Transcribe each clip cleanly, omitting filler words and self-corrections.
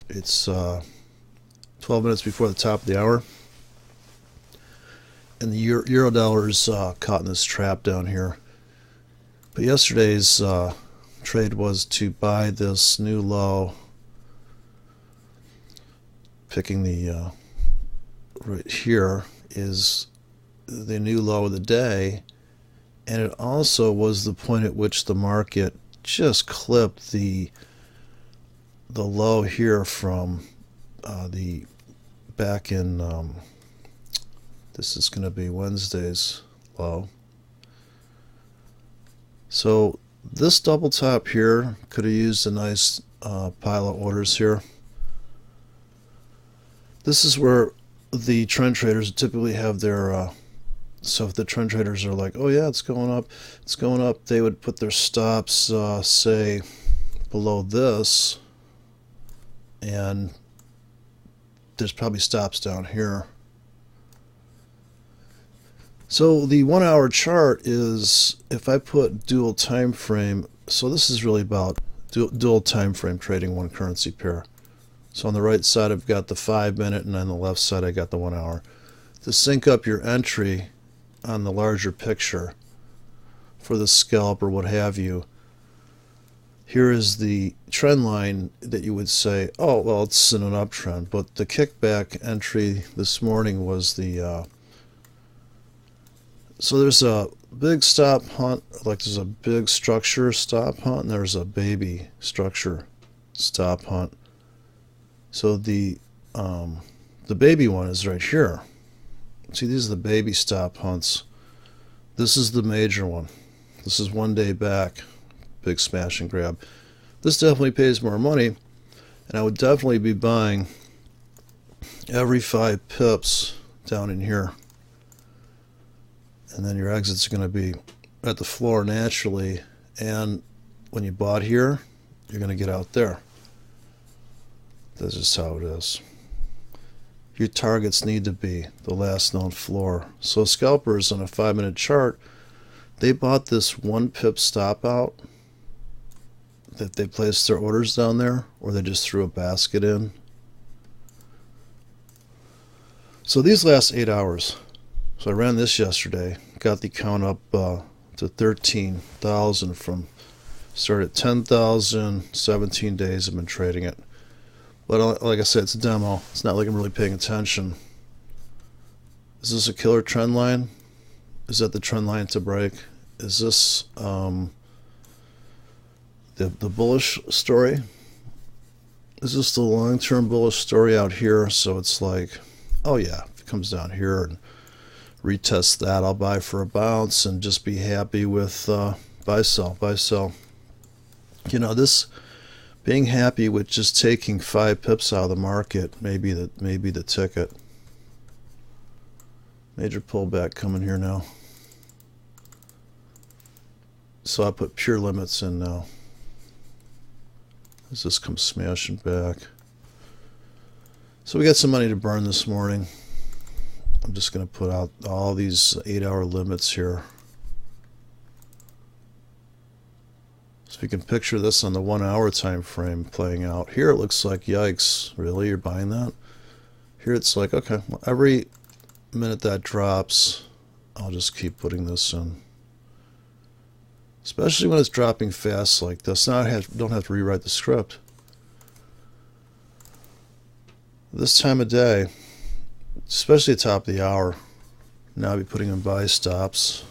It's 12 minutes before the top of the hour, and the euro dollar is caught in this trap down here. But yesterday's trade was to buy this new low, picking the right here is the new low of the day, and it also was the point at which the market just clipped the low here from the back in this is going to be Wednesday's low. So this double top here could have used a nice pile of orders here. This is where the trend traders typically have their so if the trend traders are like, oh yeah, it's going up, they would put their stops say below this, and there's probably stops down here. So the 1 hour chart is, if I put dual time frame, so this is really about dual time frame trading one currency pair. So on the right side I've got the 5 minute, and on the left side I got the 1 hour. To sync up your entry on the larger picture for the scalp or what have you, here is the trend line that you would say, oh well, it's in an uptrend, but the kickback entry this morning was the so there's a big stop hunt, like there's a big structure stop hunt, and there's a baby structure stop hunt. So the baby one is right here. See, these are the baby stop hunts. This is the major one. This is 1 day back, big smash and grab. This definitely pays more money, and I would definitely be buying every 5 pips down in here. And then your exits are going to be at the floor naturally, and when you bought here, you're going to get out there. That's just how it is. Your targets need to be the last known floor. So scalpers on a 5 minute chart, they bought this 1 pip stop out, that they placed their orders down there, or they just threw a basket in. So these last 8 hours, so I ran this yesterday, got the count up to 13,000 from, started at 10,000, 17 days I've been trading it. But like I said, it's a demo. It's not like I'm really paying attention. Is this a killer trend line? Is that the trend line to break? Is this the bullish story? Is this the long-term bullish story out here? So it's like, oh yeah, if it comes down here and retests that, I'll buy for a bounce and just be happy with buy, sell, buy, sell. You know, this being happy with just taking 5 pips out of the market may be the ticket. Major pullback coming here now. So I put pure limits in now. As this comes smashing back. So we got some money to burn this morning. I'm just going to put out all these 8 hour limits here. So if you can picture this on the 1 hour time frame playing out. Here it looks like, yikes, really, you're buying that? Here it's like, okay, well, every minute that drops, I'll just keep putting this in. Especially when it's dropping fast like this. Now I don't have to rewrite the script. This time of day, especially at the top of the hour, now I'll be putting in buy stops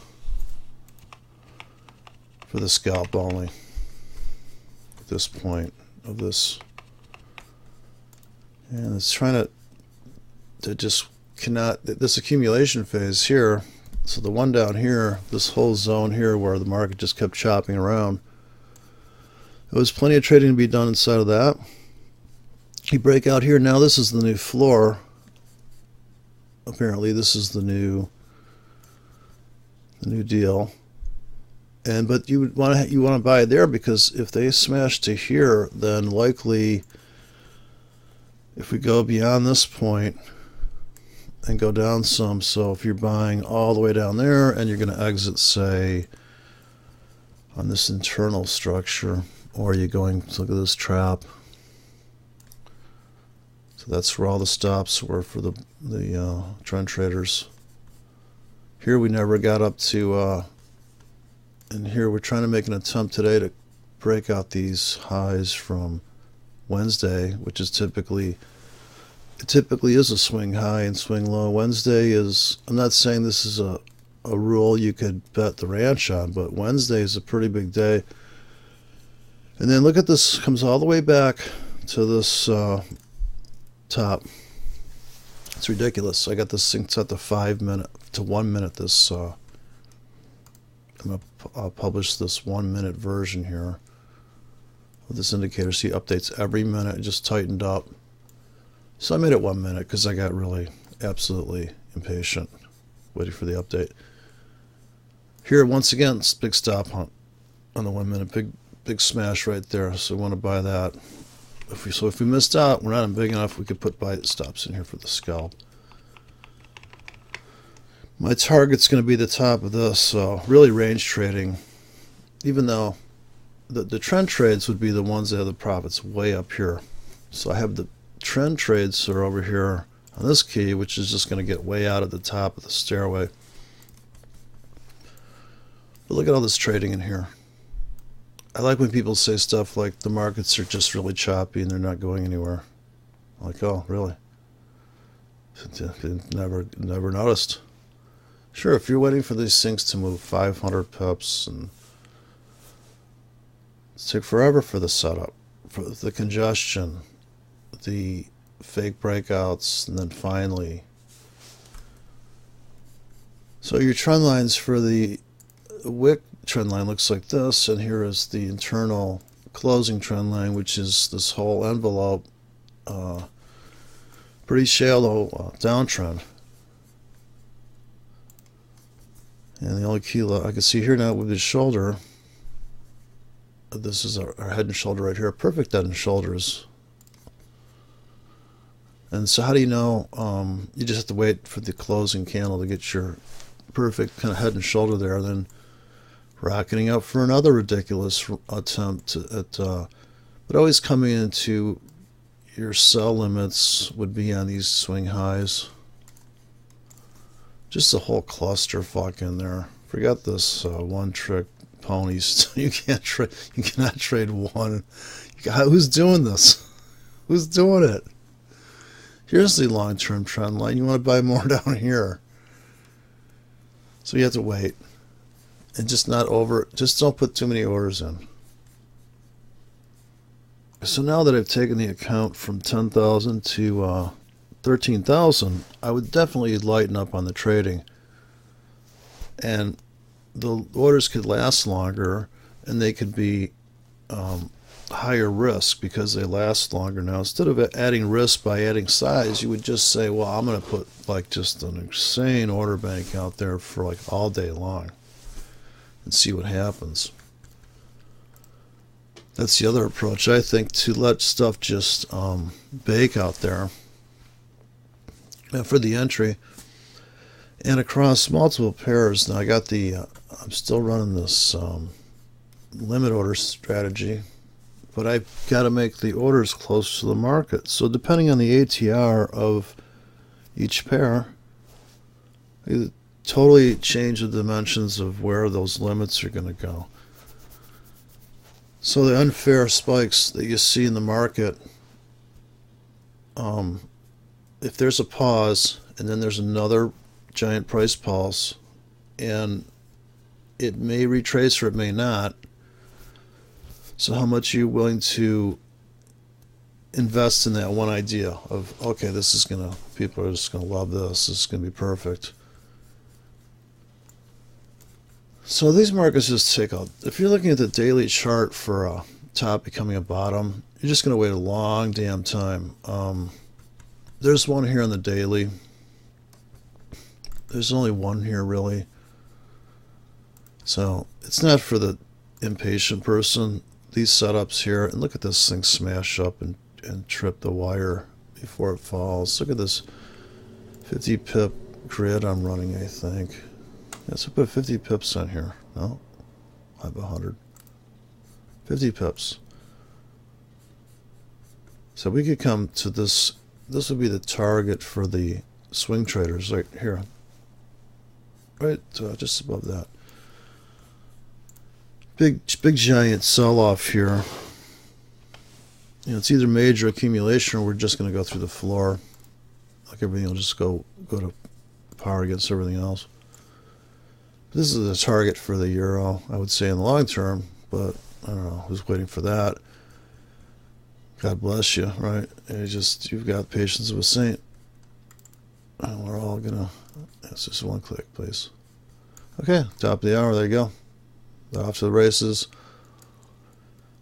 for the scalp only at this point of this. And it's trying to just cannot, this accumulation phase here. So the one down here, this whole zone here where the market just kept chopping around, there was plenty of trading to be done inside of that. You break out here, now this is the new floor. Apparently this is the new deal. And but you want to buy it there, because if they smash to here, then likely if we go beyond this point and go down some, so if you're buying all the way down there and you're going to exit, say, on this internal structure, or you're going to look at this trap, So that's where all the stops were for the trend traders. Here we never got up to, and here we're trying to make an attempt today to break out these highs from Wednesday, which is typically is a swing high and swing low. Wednesday is, I'm not saying this is a rule you could bet the ranch on, but Wednesday is a pretty big day. And then look at this, comes all the way back to this top. It's ridiculous. I got this thing set to 5 minute to 1 minute. This I'm gonna publish this 1 minute version here of this indicator. See, it updates every minute. It just tightened up. So I made it 1 minute because I got really absolutely impatient waiting for the update. Here once again, it's big stop hunt on the 1 minute. Big smash right there. So we want to buy that. If we missed out, we're not big enough, we could put buy stops in here for the scalp. My target's going to be the top of this, so really range trading, even though the trend trades would be the ones that have the profits way up here. So I have the trend trades are over here on this key, which is just going to get way out at the top of the stairway. But look at all this trading in here. I like when people say stuff like the markets are just really choppy and they're not going anywhere. I'm like, oh, really? Never noticed. Sure, if you're waiting for these things to move 500 pips, and it's take forever for the setup, for the congestion, the fake breakouts, and then finally. So your trend lines for the wick trend line looks like this, and here is the internal closing trend line, which is this whole envelope, pretty shallow downtrend. And the only key I can see here now with the shoulder, this is our head and shoulder right here, perfect head and shoulders. And so how do you know? You just have to wait for the closing candle to get your perfect kind of head and shoulder there, then rocketing up for another ridiculous attempt at, but always coming into your sell limits would be on these swing highs. Just a whole cluster fuck in there. Forget this one trick ponies. You cannot trade one. Who's doing this? Who's doing it? Here's the long-term trend line. You want to buy more down here. So you have to wait. And just don't put too many orders in. So now that I've taken the account from 10,000 to 13,000, I would definitely lighten up on the trading. And the orders could last longer, and they could be higher risk because they last longer. Now, instead of adding risk by adding size, you would just say, well, I'm going to put like just an insane order bank out there for like all day long and see what happens. That's the other approach, I think, to let stuff just bake out there for the entry and across multiple pairs. Now I got I'm still running this limit order strategy, but I've got to make the orders close to the market. So depending on the ATR of each pair, it totally change the dimensions of where those limits are going to go. So the unfair spikes that you see in the market, if there's a pause and then there's another giant price pulse, and it may retrace or it may not. So how much are you willing to invest in that one idea of, okay, people are just gonna love this is gonna be perfect. So these markets just take out. If you're looking at the daily chart for a top becoming a bottom, you're just gonna wait a long damn time. There's one here on the daily. There's only one here really. So it's not for the impatient person. These setups here, and look at this thing smash up and trip the wire before it falls. Look at this 50 pip grid I'm running, I think. Let's put 50 pips on here. No, I have 100. 50 pips. So we could come to this this would be the target for the swing traders right here, right just above that. Big giant sell-off here. It's either major accumulation or we're just going to go through the floor. Like everything will just go to par against everything else. This is the target for the euro, I would say, in the long term, but I don't know who's waiting for that. God bless you, right? And you've got patience of a saint. And we're all gonna. It's just one click, please. Okay, top of the hour. There you go. Off to the races.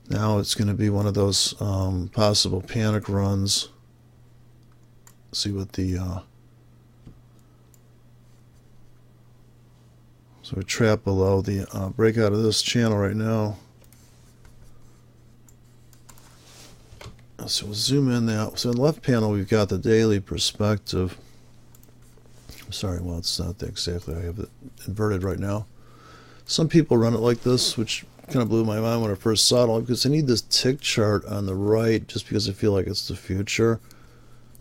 Now it's going to be one of those possible panic runs. See what the so we trap below the breakout of this channel right now. So we'll zoom in now. So in the left panel we've got the daily perspective. Sorry, well it's not exactly. I have it inverted right now. Some people run it like this, which kind of blew my mind when I first saw it, because I need this tick chart on the right just because I feel like it's the future,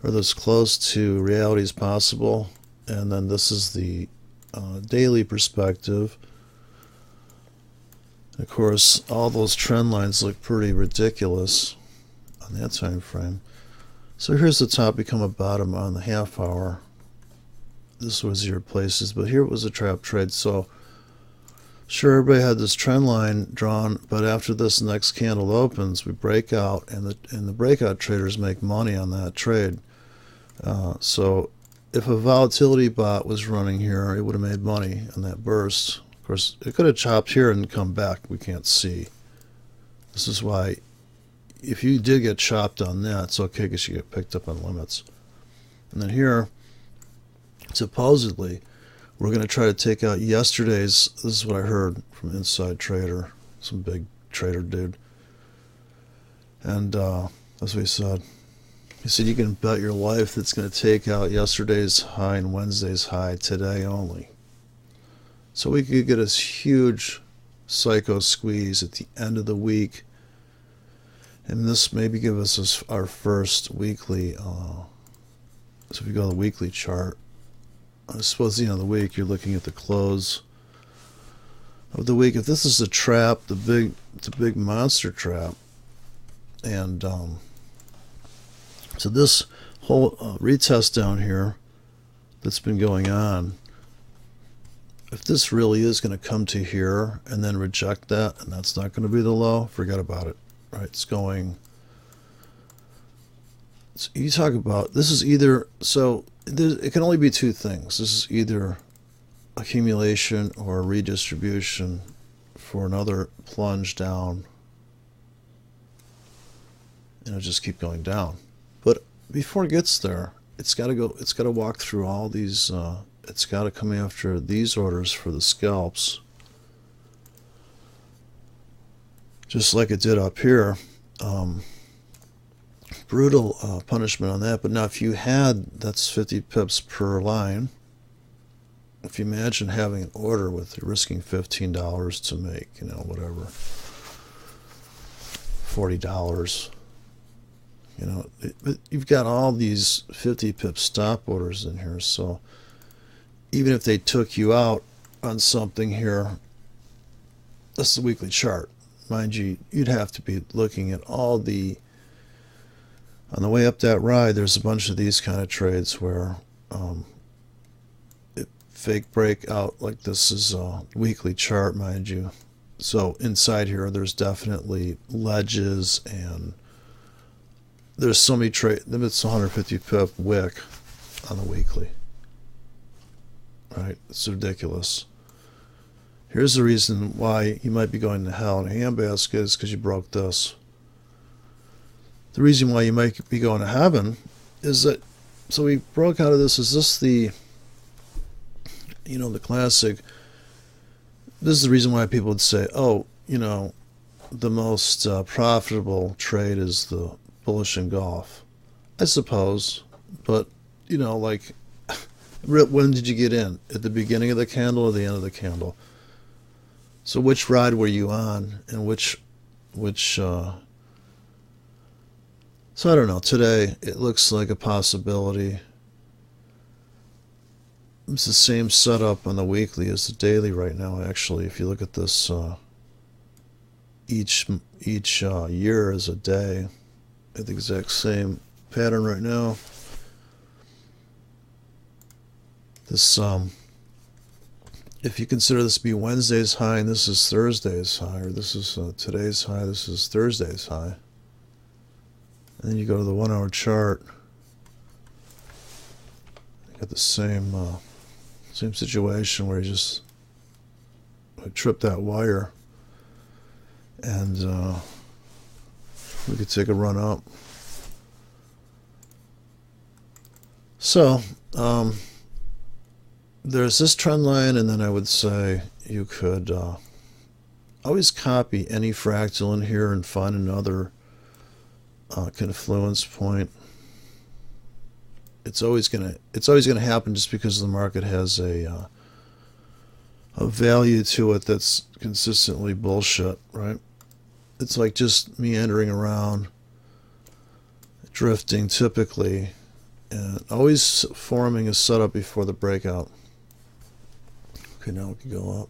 or as close to reality as possible. And then this is the daily perspective. Of course, all those trend lines look pretty ridiculous on that time frame. So here's the top become a bottom on the half hour. This was your places, but here it was a trap trade. So sure, everybody had this trend line drawn, but after this next candle opens, we break out, and the breakout traders make money on that trade. So if a volatility bot was running here, it would have made money on that burst. Of course, it could have chopped here and come back. We can't see. This is why if you did get chopped on that, it's okay because you get picked up on limits. And then here, supposedly, we're going to try to take out yesterday's. This is what I heard from Inside Trader, some big trader dude. And that's what he said. He said you can bet your life that's going to take out yesterday's high and Wednesday's high today only. So we could get this huge psycho squeeze at the end of the week. And this maybe give us our first weekly. So if we go to the weekly chart, I suppose at the end of the week you're looking at the close of the week. If this is a trap, the big monster trap, and so this whole retest down here that's been going on, if this really is going to come to here and then reject that, and that's not going to be the low, forget about it. Right? It's going. So you talk about this is either so. It can only be two things. This is either accumulation or redistribution for another plunge down. And it'll just keep going down. But before it gets there, it's got to go. It's got to walk through all these. It's got to come after these orders for the scalps, just like it did up here. Brutal punishment on that. But now if you had, that's 50 pips per line. If you imagine having an order with risking $15 to make, whatever, $40, but you've got all these 50 pip stop orders in here. So even if they took you out on something here, this is the weekly chart. Mind you, you'd have to be looking at all the. On the way up that ride, there's a bunch of these kind of trades where fake breakout, like this is a weekly chart, mind you. So inside here, there's definitely ledges, and there's so many trades. It's 150 pip wick on the weekly. Right? It's ridiculous. Here's the reason why you might be going to hell in a handbasket is because you broke this. The reason why you might be going to heaven is that, so we broke out of this, is this the, the classic, this is the reason why people would say, oh, the most profitable trade is the bullish engulf. I suppose, but, like, when did you get in? At the beginning of the candle or the end of the candle? So which ride were you on, and which So I don't know. Today it looks like a possibility. It's the same setup on the weekly as the daily right now. Actually, if you look at this, each year is a day. At the exact same pattern right now. This if you consider this to be Wednesday's high and this is Thursday's high, or this is today's high, this is Thursday's high, and then you go to the 1 hour chart, you got the same situation where you just trip that wire, and we could take a run up. So there's this trend line, and then I would say you could always copy any fractal in here and find another confluence point. It's always gonna happen just because the market has a value to it that's consistently bullshit, right? It's like just meandering around, drifting typically, and always forming a setup before the breakout. Okay, now we can go up.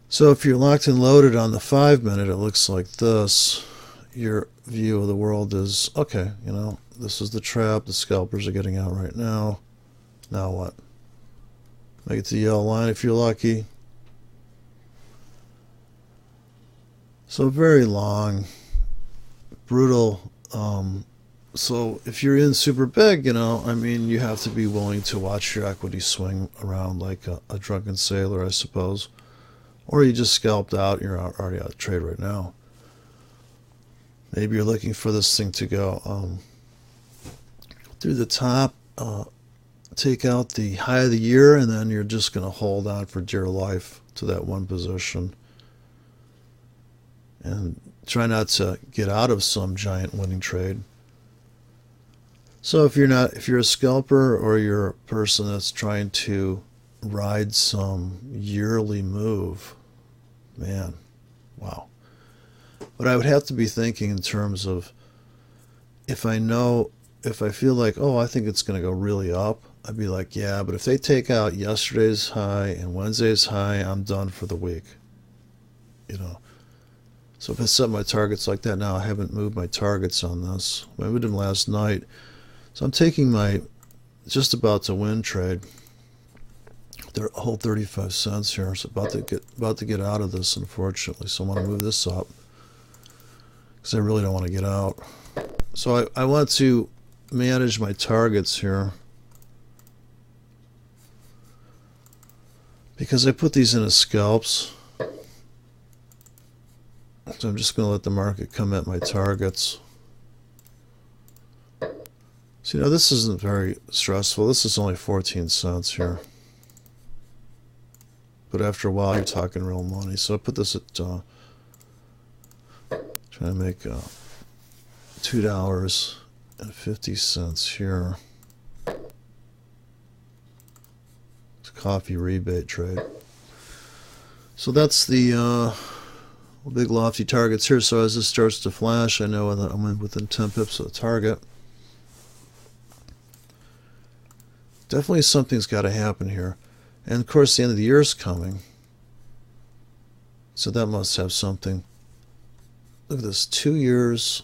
So if you're locked and loaded on the 5 minute, it looks like this. Your view of the world is, okay, you know, this is the trap. The scalpers are getting out right now. Now what? Make it to the yellow line if you're lucky. So very long, brutal. So if you're in super big, you know, I mean, you have to be willing to watch your equity swing around like a drunken sailor, I suppose. Or you just scalped out, you're already out of trade right now. Maybe you're looking for this thing to go through the top, take out the high of the year, and then you're just going to hold on for dear life to that one position. And try not to get out of some giant winning trade. So if you're a scalper or you're a person that's trying to ride some yearly move, man, wow. But I would have to be thinking in terms of if I feel like, oh, I think it's going to go really up, I'd be like, yeah, but if they take out yesterday's high and Wednesday's high, I'm done for the week. You know. So if I set my targets like that now, I haven't moved my targets on this. I moved them last night. So I'm taking my just about to win trade. They're a whole 35 cents here. So about to get out of this, unfortunately. So I want to move this up because I really don't want to get out. So I want to manage my targets here because I put these in as scalps. So I'm just going to let the market come at my targets. So, you know, this isn't very stressful. This is only 14 cents here. But after a while, you're talking real money. So I put this at, trying to make $2.50 here. It's a coffee rebate trade. So that's the big lofty targets here. So as this starts to flash, I know that I'm within 10 pips of the target. Definitely something's got to happen here. And of course the end of the year is coming. So that must have something. Look at this, 2 years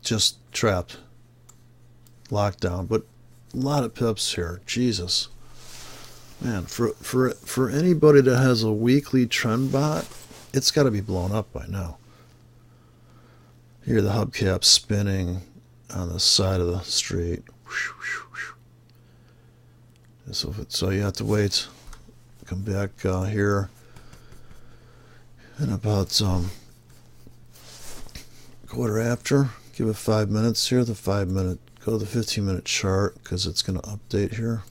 just trapped, locked down, but a lot of pips here. Jesus. Man, for anybody that has a weekly trend bot, it's got to be blown up by now. Here the hubcap spinning on the side of the street. So you have to wait, come back here in about quarter after. Give it 5 minutes here. The 5 minute, go to the 15-minute chart because it's going to update here.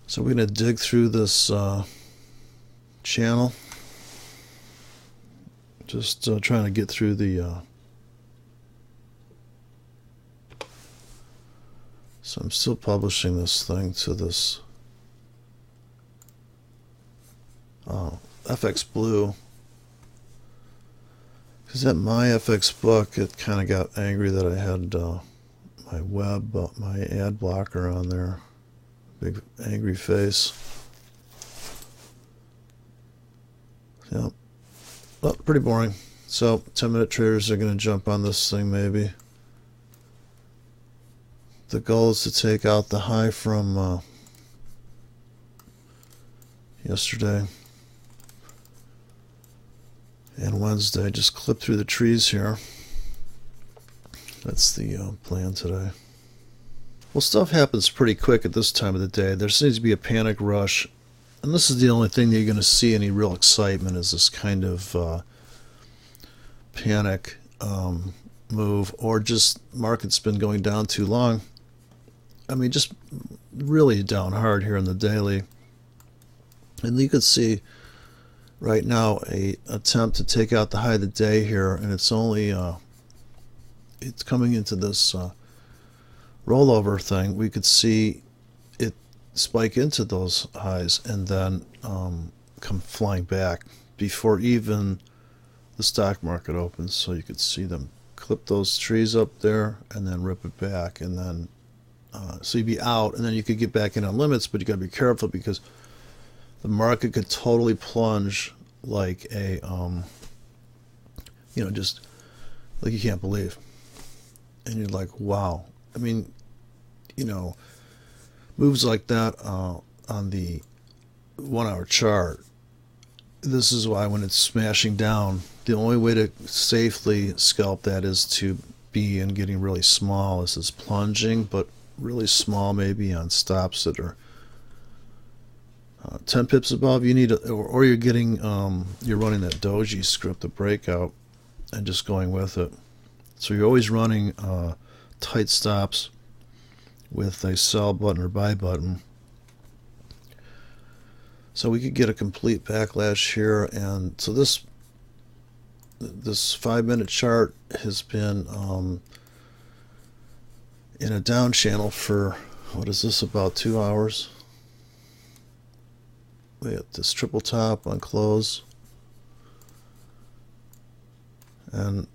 So we're going to dig through this channel. Just trying to get through the so I'm still publishing this thing to this FX Blue Because at my FX book, it kind of got angry that I had my ad blocker on there. Big angry face. Yep. Well, pretty boring. So 10-minute traders are going to jump on this thing maybe. The goal is to take out the high from yesterday and Wednesday. Just clip through the trees here. That's the plan today. Well, stuff happens pretty quick at this time of the day. There seems to be a panic rush, and this is the only thing that you're going to see any real excitement is this kind of panic move, or just market's been going down too long. I mean, just really down hard here in the daily. And you can see right now a attempt to take out the high of the day here, and it's only it's coming into this rollover thing. We could see it spike into those highs and then come flying back before even the stock market opens. So you could see them clip those trees up there and then rip it back, and then so you'd be out, and then you could get back in on limits, but you got to be careful because the market could totally plunge like a just like you can't believe, and you're like, wow. I mean, moves like that on the 1 hour chart. This is why when it's smashing down, the only way to safely scalp that is to be in getting really small. This is plunging, but really small, maybe on stops that are 10 pips above. You need or you're getting you're running that doji script, the breakout, and just going with it. So you're always running tight stops with a sell button or buy button. So we could get a complete backlash here, and so this 5-minute chart has been in a down channel for, what is this, about 2 hours. We got this triple top on close, and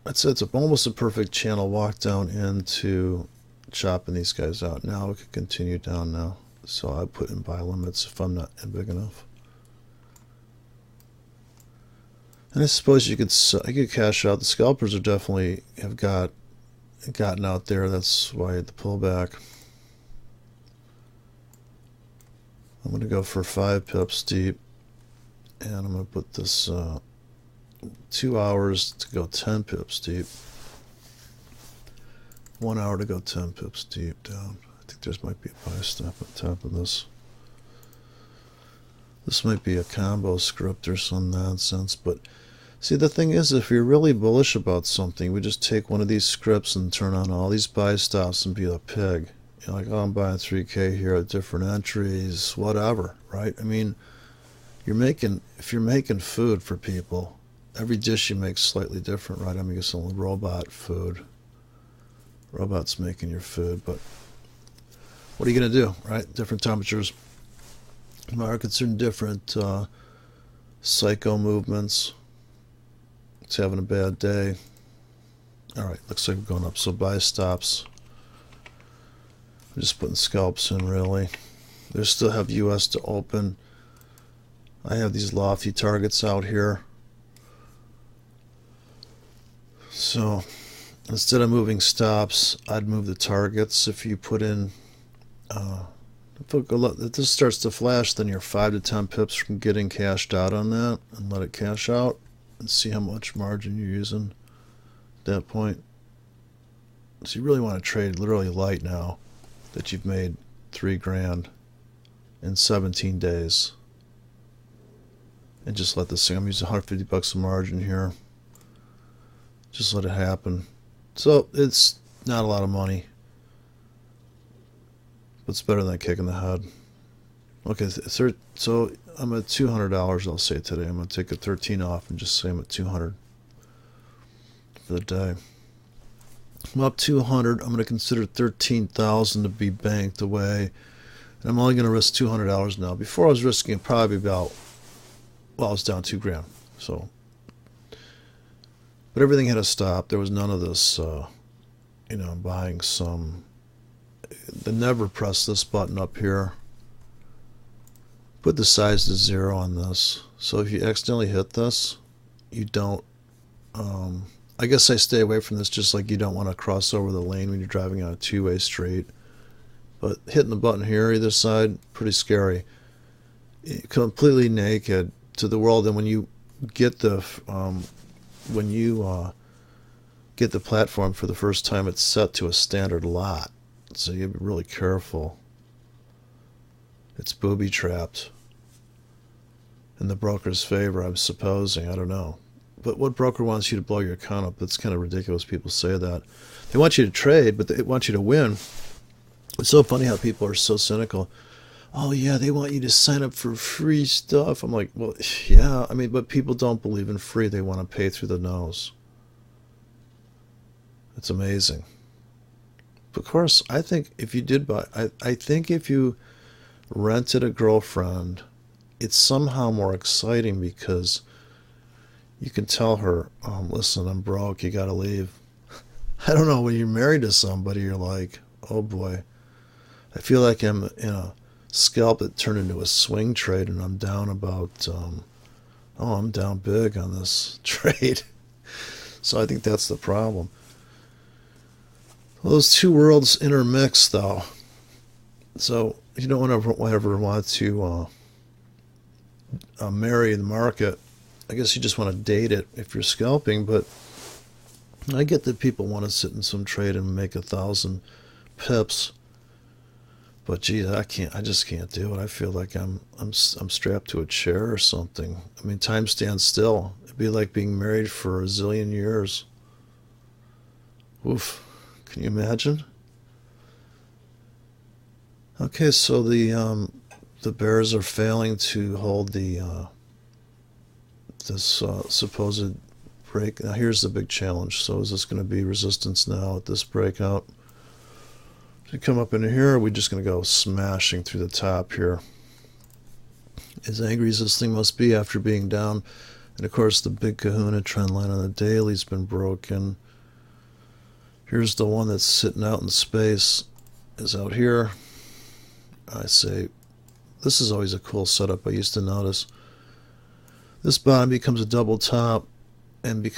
it's almost a perfect channel walk down into chopping these guys out. Now we could continue down now, so I put in buy limits if I'm not in big enough. And I suppose I could cash out. The scalpers are definitely have gotten out there. That's why the pullback. I'm going to go for 5 pips deep, and I'm going to put this 2 hours to go 10 pips deep. 1 hour to go 10 pips deep down. I think there might be a buy stop on top of this. This might be a combo script or some nonsense, but see, the thing is, if you're really bullish about something, we just take one of these scripts and turn on all these buy stops and be a pig. You're like, oh, I'm buying 3K here at different entries, whatever, right? I mean, if you're making food for people, every dish you make is slightly different, right? I mean, it's a little robot food. Robots making your food, but what are you going to do, right? Different temperatures. Markets are in different psycho movements. It's having a bad day. All right, looks like we're going up. So buy stops. I'm just putting scalps in, really. They still have US to open. I have these lofty targets out here. So instead of moving stops, I'd move the targets. If you put in, if this starts to flash, then you're 5 to 10 pips from getting cashed out on that, and let it cash out and see how much margin you're using at that point. So you really want to trade literally light now that you've made $3,000 in 17 days, and just let this thing. I'm using $150 of margin here. Just let it happen. So it's not a lot of money, but it's better than a kick in the head. Okay, so I'm at $200. I'll say today. I'm going to take a 13 off and just say I'm at 200 for the day. I'm up 200. I'm going to consider 13,000 to be banked away, and I'm only going to risk $200 now. Before I was risking probably about, well, I was down $2,000. So But everything had to stop. There was none of this, buying some. They never press this button up here. Put the size to 0 on this. So if you accidentally hit this, you don't. I guess I stay away from this, just like you don't want to cross over the lane when you're driving on a two-way street. But hitting the button here, either side, pretty scary. Completely naked to the world, and when you get the platform for the first time, it's set to a standard lot, so you have to be really careful. It's booby trapped in the broker's favor, I'm supposing. I don't know. But what broker wants you to blow your account up? That's kind of ridiculous. People say that. They want you to trade, but they want you to win. It's so funny how people are so cynical. Oh, yeah, they want you to sign up for free stuff. I'm like, well, yeah. I mean, but people don't believe in free. They want to pay through the nose. It's amazing. Of course, I think if you did buy, I think if you rented a girlfriend, it's somehow more exciting because you can tell her, listen, I'm broke, you gotta leave. I don't know, when you're married to somebody, you're like, oh boy, I feel like I'm in a scalp that turned into a swing trade, and I'm down about, I'm down big on this trade. So I think that's the problem. Well, those two worlds intermix, though. So you don't ever want to marry the market. I guess you just want to date it if you're scalping, but I get that people want to sit in some trade and make 1,000 pips. But geez, I just can't do it. I feel like I'm strapped to a chair or something. I mean, time stands still. It'd be like being married for a zillion years. Oof. Can you imagine? Okay, so the bears are failing to hold the this supposed break. Now here's the big challenge. So is this going to be resistance now at this breakout? To come up in here, or are we just going to go smashing through the top here? As angry as this thing must be after being down, and of course the big kahuna trend line on the daily's been broken. Here's the one that's sitting out in space, is out here. I say, this is always a cool setup. I used to notice this bottom becomes a double top and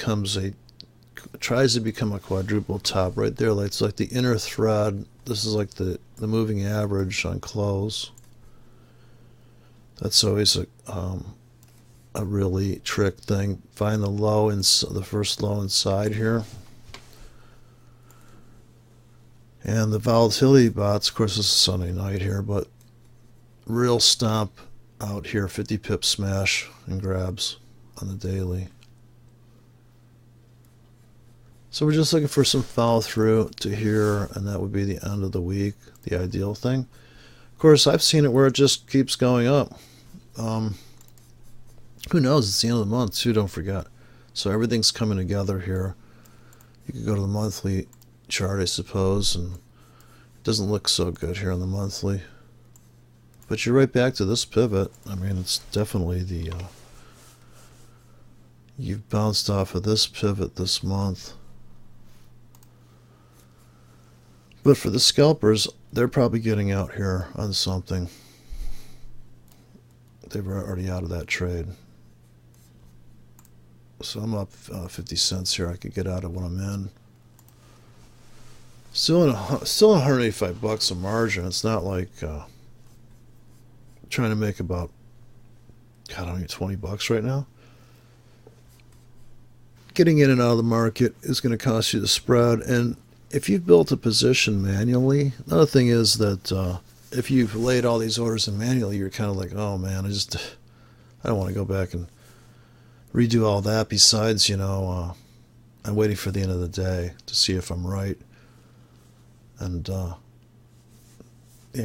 tries to become a quadruple top right there. It's like the inner thread. This is like the moving average on close. That's always a really trick thing. Find the low the first low inside here. And the volatility bots, of course, this is Sunday night here, but real stomp out here, 50 pip smash and grabs on the daily. So we're just looking for some follow through to here, and that would be the end of the week, the ideal thing. Of course, I've seen it where it just keeps going up. Who knows? It's the end of the month too, don't forget. So everything's coming together here. You could go to the monthly chart, I suppose, and it doesn't look so good here on the monthly. But you're right back to this pivot. I mean, it's definitely you've bounced off of this pivot this month. But for the scalpers, they're probably getting out here on something. They were already out of that trade. So I'm up 50 cents here. I could get out of when I'm in. Still 185 bucks a margin. It's not like trying to make about, God, I don't know, 20 bucks right now. Getting in and out of the market is going to cost you the spread. And if you've built a position manually, another thing is that if you've laid all these orders in manually, you're kind of like, oh man, I don't want to go back and redo all that. Besides, I'm waiting for the end of the day to see if I'm right. And I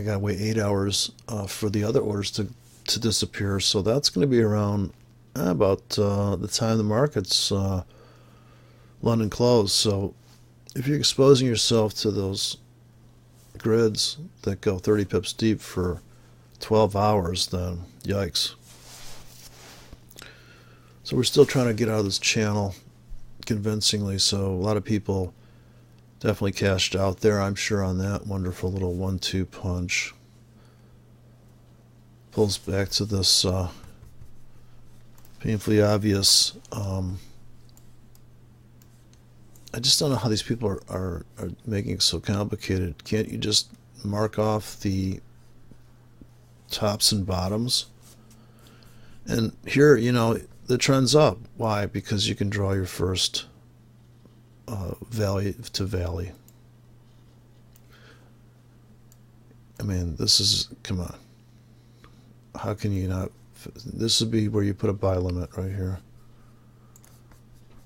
gotta wait 8 hours for the other orders to disappear. So that's going to be around about the time the market's London close. So if you're exposing yourself to those grids that go 30 pips deep for 12 hours, then yikes. So we're still trying to get out of this channel, convincingly. So a lot of people definitely cashed out there, I'm sure, on that wonderful little 1-2 punch. Pulls back to this painfully obvious. I just don't know how these people are making it so complicated. Can't you just mark off the tops and bottoms? And here, you know, the trend's up. Why? Because you can draw your first valley to valley. I mean, this is, come on. How can you not? This would be where you put a buy limit right here.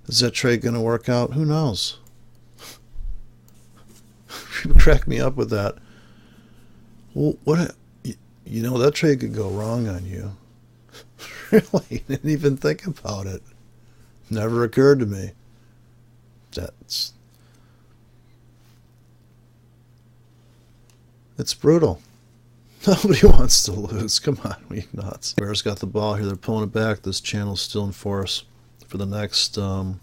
Is that trade going to work out? Who knows? People crack me up with that. Well, what? You know, that trade could go wrong on you. Really? Didn't even think about it. Never occurred to me. It's brutal. Nobody wants to lose. Come on, we nuts. Bears got the ball here. They're pulling it back. This channel's still in force for the next 1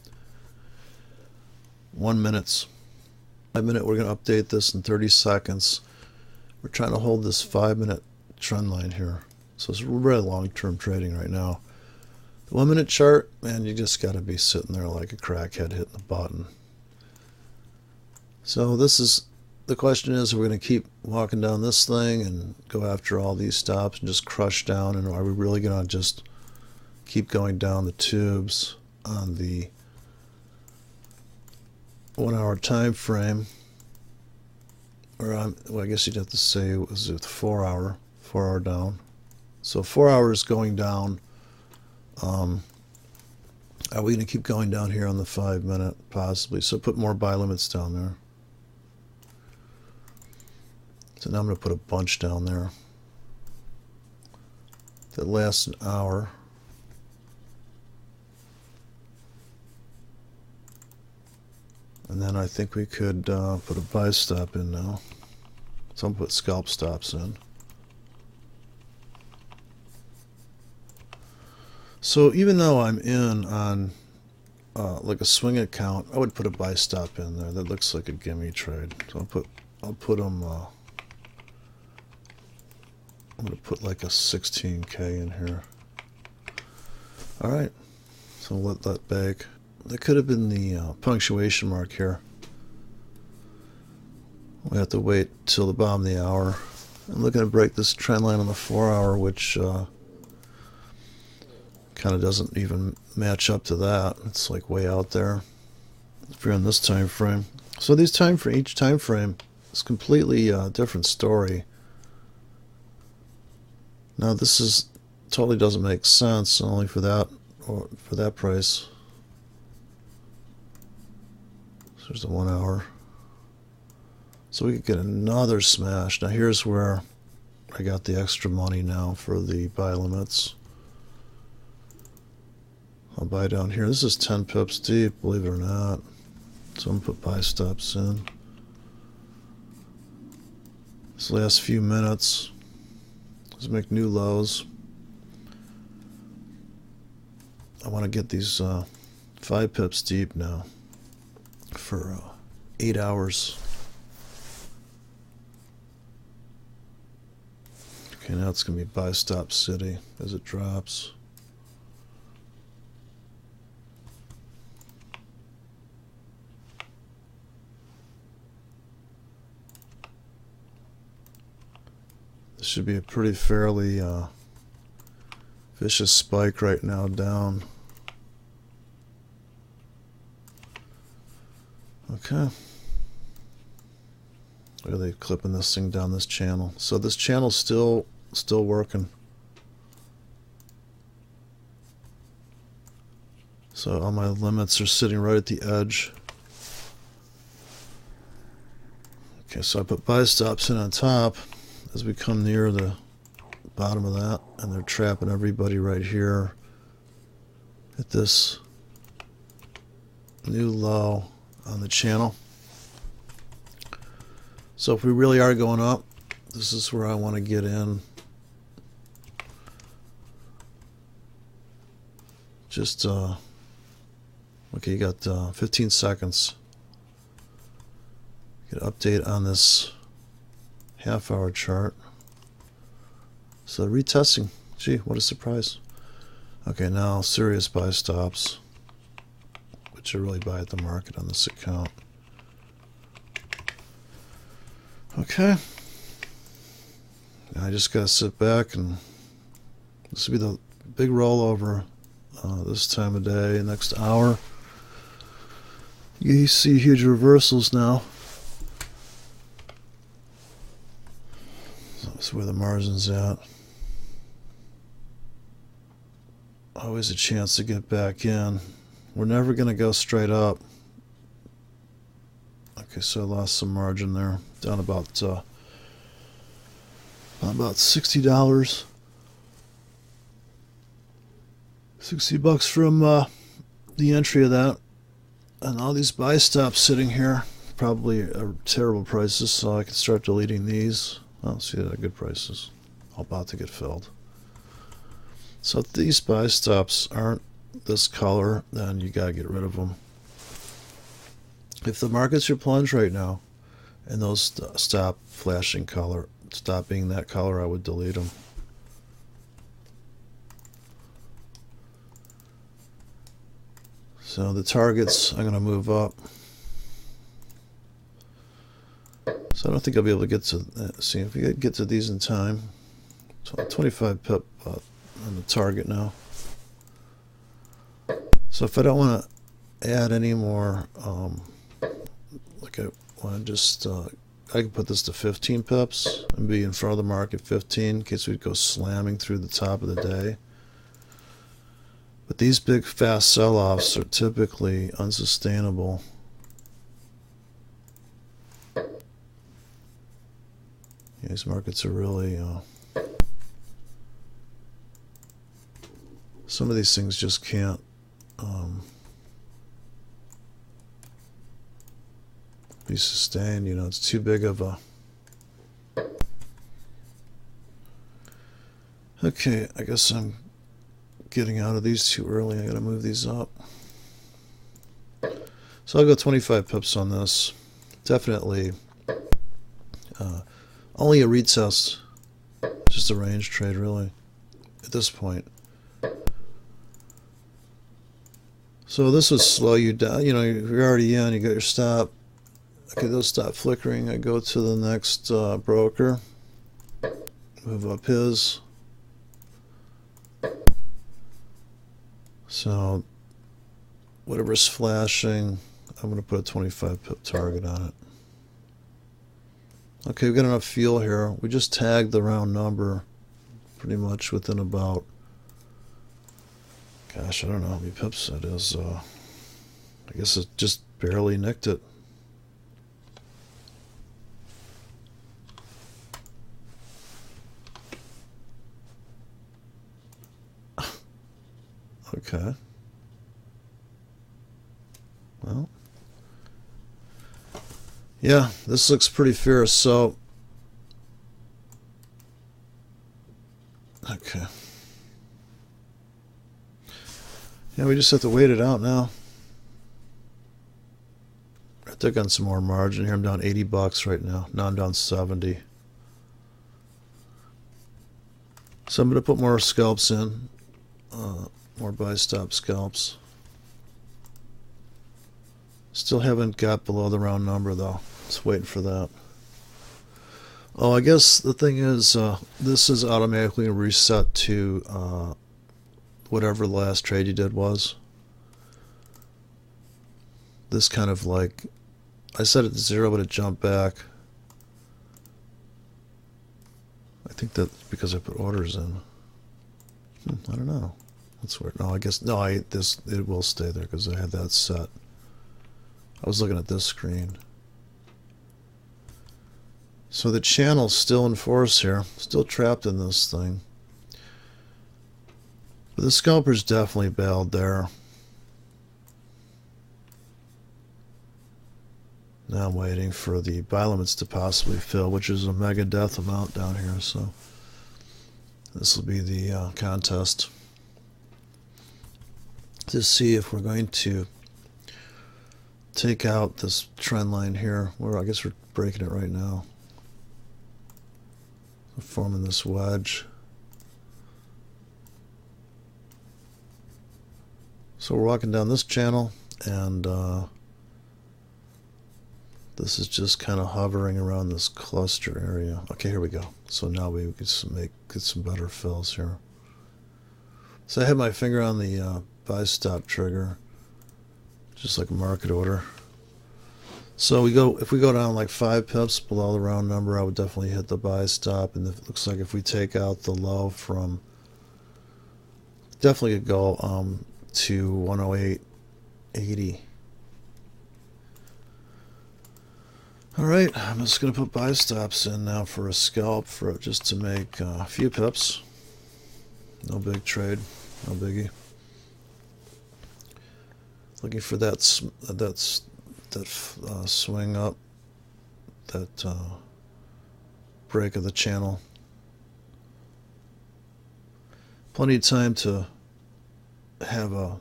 minute. 5 minute. We're going to update this in 30 seconds. We're trying to hold this 5-minute trend line here. So it's really long-term trading right now. The 1 minute chart, man, you just got to be sitting there like a crackhead hitting the button. So this is, the question is, we're going to keep walking down this thing and go after all these stops and just crush down, and are we really going to just keep going down the tubes on the 1 hour time frame? Or well, I guess you'd have to say, was it 4 hour down? So 4 hours going down. Are we going to keep going down here on the 5 minute? Possibly. So put more buy limits down there. So now I'm going to put a bunch down there that lasts an hour. And then I think we could put a buy stop in now. So I'm going to put scalp stops in. So even though I'm in on like a swing account, I would put a buy stop in there. That looks like a gimme trade. So I'll put them. I'm going to put like a 16K in here. All right. So let that bag. That could have been the punctuation mark here. We have to wait till the bottom of the hour. I'm looking to break this trend line on the 4 hour, which kind of doesn't even match up to that. It's like way out there if you're in this time frame. So these each time frame is completely different story. Now this is totally doesn't make sense only for that, or for that price. So there's the 1 hour. So we could get another smash. Now here's where I got the extra money now for the buy limits. I'll buy down here. This is 10 pips deep, believe it or not. So I'm going to put buy stops in. This last few minutes. Let's make new lows. I want to get these 5 pips deep now for 8 hours. Okay, now it's going to be buy stop city as it drops. This should be a pretty fairly vicious spike right now down. Okay. Look at they clipping this thing down this channel. So this channel's still working. So all my limits are sitting right at the edge. Okay, so I put buy stops in on top as we come near the bottom of that, and they're trapping everybody right here at this new low on the channel. So if we really are going up, this is where I want to get in. Just we Okay, you got 15 seconds. Get an update on this half-hour chart. So retesting. Gee, what a surprise. Okay, now serious buy stops, which I really buy at the market on this account. Okay. Now I just gotta sit back, and this will be the big rollover this time of day, next hour. You see huge reversals now. That's where the margin's at. Always a chance to get back in. We're never going to go straight up. Okay, so I lost some margin there. Down about $60. $60 from the entry of that. And all these buy stops sitting here probably are terrible prices, so I can start deleting these. Oh, see, they're good prices. All about to get filled. So if these buy stops aren't this color, then you gotta get rid of them. If the markets are plunged right now, and those stop flashing color, stop being that color, I would delete them. So the targets, I'm gonna move up. So I don't think I'll be able to get to, see if we get to these in time. 25 pip on the target now. So if I don't want to add any more, like I want to just, I can put this to 15 pips and be in front of the market 15 in case we'd go slamming through the top of the day. But these big fast sell-offs are typically unsustainable. These markets are really, some of these things just can't be sustained. You know, it's too big of a... Okay, I guess I'm getting out of these too early. I gotta move these up. So I'll go 25 pips on this. Definitely only a retest, just a range trade really at this point. So this would slow you down. You know, you're already in, you got your stop. Okay, those stop flickering. I go to the next broker, move up his. So whatever's flashing, I'm going to put a 25 pip target on it. Okay, we've got enough fuel here. We just tagged the round number pretty much within about, gosh, I don't know how many pips that is. I guess it just barely nicked it. Okay. Well, yeah, this looks pretty fierce. So, okay. Yeah, we just have to wait it out now. I took on some more margin here. I'm down $80 right now. Now I'm down 70. So I'm going to put more scalps in. More buy stop scalps. Still haven't got below the round number though. Just waiting for that. Oh, I guess the thing is, this is automatically reset to whatever the last trade you did was. This kind of like, I set it to 0, but it jumped back. I think that's because I put orders in. I don't know. That's weird. No, I guess no. It will stay there because I had that set. I was looking at this screen. So the channel's still in force here, still trapped in this thing. But the scalper's definitely bailed there. Now I'm waiting for the buy limits to possibly fill, which is a mega death amount down here. So this will be the contest to see if we're going to take out this trend line here, where I guess we're breaking it right now. We're forming this wedge. So we're walking down this channel, and this is just kind of hovering around this cluster area. Okay, here we go. So now we can get some better fills here. So I have my finger on the buy stop trigger, just like a market order. So if we go down like 5 pips below the round number, I would definitely hit the buy stop. And it looks like if we take out the low from, definitely could go to 108.80. Alright, I'm just going to put buy stops in now for a scalp, just to make a few pips. No big trade, no biggie. Looking for that swing up, that break of the channel. Plenty of time to have a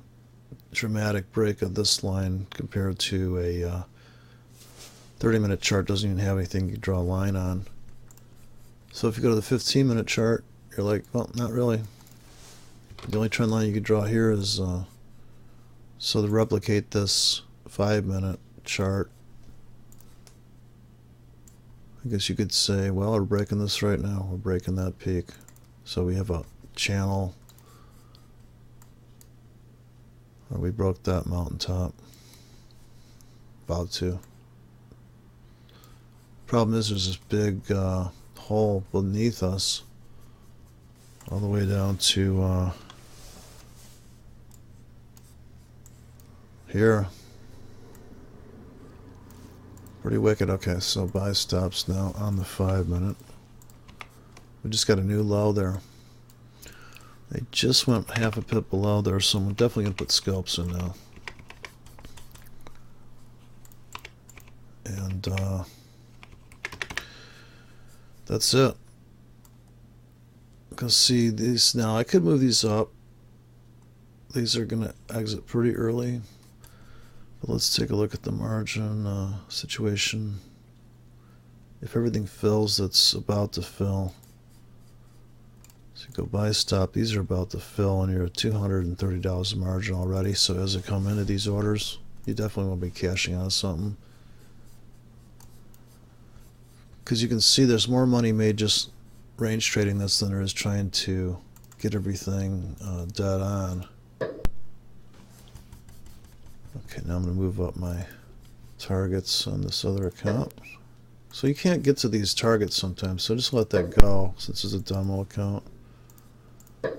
dramatic break of this line compared to a 30-minute chart. Doesn't even have anything you can draw a line on. So if you go to the 15-minute chart, you're like, well, not really. The only trend line you could draw here is so to replicate this 5-minute chart. I guess you could say, well, we're breaking this right now. We're breaking that peak. So we have a channel, or we broke that mountaintop. About to. Problem is, there's this big hole beneath us, all the way down to here. Pretty wicked. Okay, so buy stops now on the 5-minute. We just got a new low there. They just went half a pip below there, so I'm definitely going to put scalps in now. And that's it. Because see these now, I could move these up. These are going to exit pretty early. But let's take a look at the margin situation. If everything fills that's about to fill. So you go buy stop. These are about to fill, and you're at $230 of margin already. So as they come into these orders, you definitely want to be cashing out something. Because you can see there's more money made just range trading this than there is trying to get everything dead on. Okay, now I'm going to move up my targets on this other account. So you can't get to these targets sometimes, so just let that go since it's a demo account. So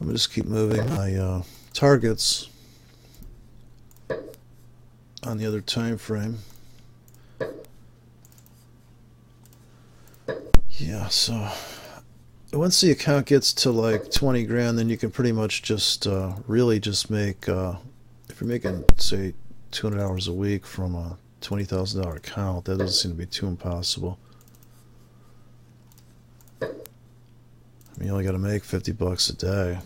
I'm going to just keep moving my targets on the other time frame. Yeah, so once the account gets to like 20 grand, then you can pretty much just really just make, if you're making, say, 200 hours a week from a $20,000 account, that doesn't seem to be too impossible. I mean, you only got to make 50 bucks a day.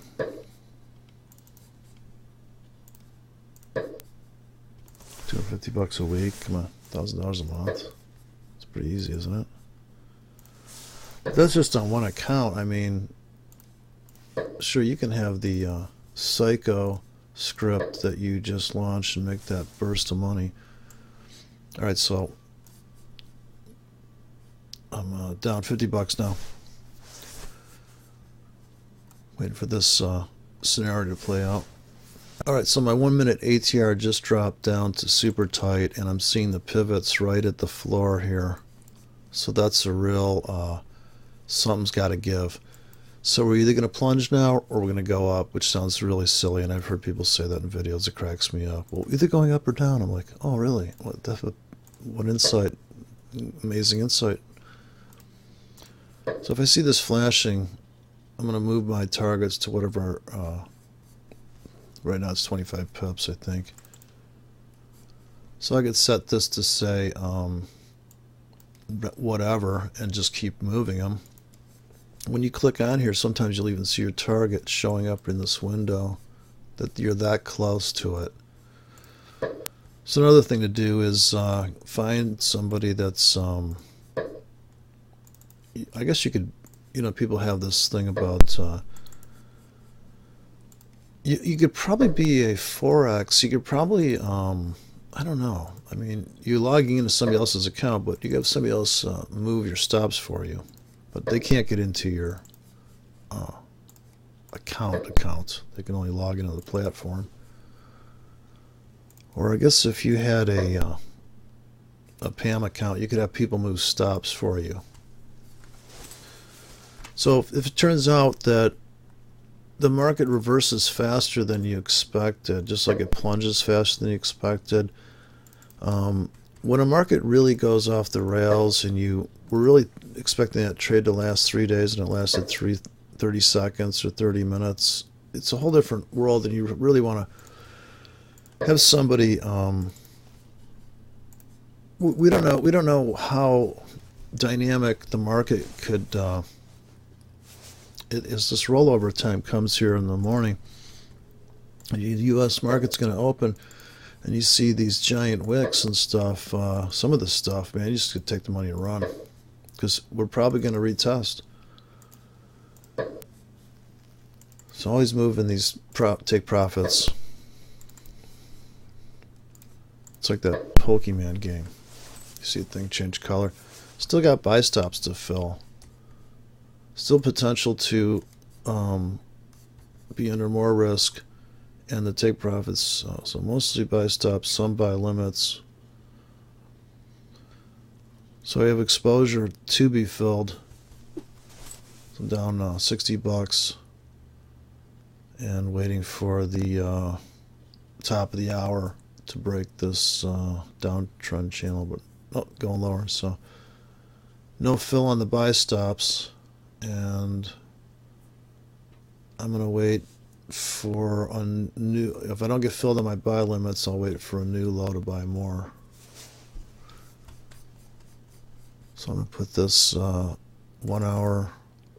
$250 a week, come on, $1,000 a month. It's pretty easy, isn't it? That's just on one account. I mean, sure, you can have the Psycho script that you just launched and make that burst of money. Alright, so I'm down 50 bucks now. Waiting for this scenario to play out. Alright, so my 1-minute ATR just dropped down to super tight, and I'm seeing the pivots right at the floor here. So that's a real something's got to give. So we're either going to plunge now or we're going to go up, which sounds really silly, and I've heard people say that in videos. It cracks me up. Well, either going up or down. I'm like, oh, really? What insight. Amazing insight. So if I see this flashing, I'm going to move my targets to whatever, right now it's 25 pips, I think. So I could set this to say whatever and just keep moving them. When you click on here, sometimes you'll even see your target showing up in this window, that you're that close to it. So another thing to do is find somebody that's, I guess you could, people have this thing about, you could probably be a Forex. You could probably, I don't know. I mean, you're logging into somebody else's account, but you have somebody else move your stops for you. But they can't get into your uh, account. They can only log into the platform. Or I guess if you had a PAM account, you could have people move stops for you. So if it turns out that the market reverses faster than you expected, just like it plunges faster than you expected, when a market really goes off the rails and you were really expecting that trade to last 3 days and it lasted 30 seconds or 30 minutes, it's a whole different world, and you really want to have somebody. We don't know how dynamic the market could. As this rollover time comes here in the morning, the U.S. market's going to open, and you see these giant wicks and stuff. Some of the stuff, man, you just could take the money and run, because we're probably going to retest. So always move in these take profits. It's like that Pokemon game. You see a thing change color. Still got buy stops to fill. Still potential to be under more risk, and the take profits. So mostly buy stops, some buy limits. So we have exposure to be filled. So down $60, and waiting for the top of the hour to break this downtrend channel, but going lower. So no fill on the buy stops, and I'm going to wait for a new. If I don't get filled on my buy limits, I'll wait for a new low to buy more. So I'm going to put this 1 hour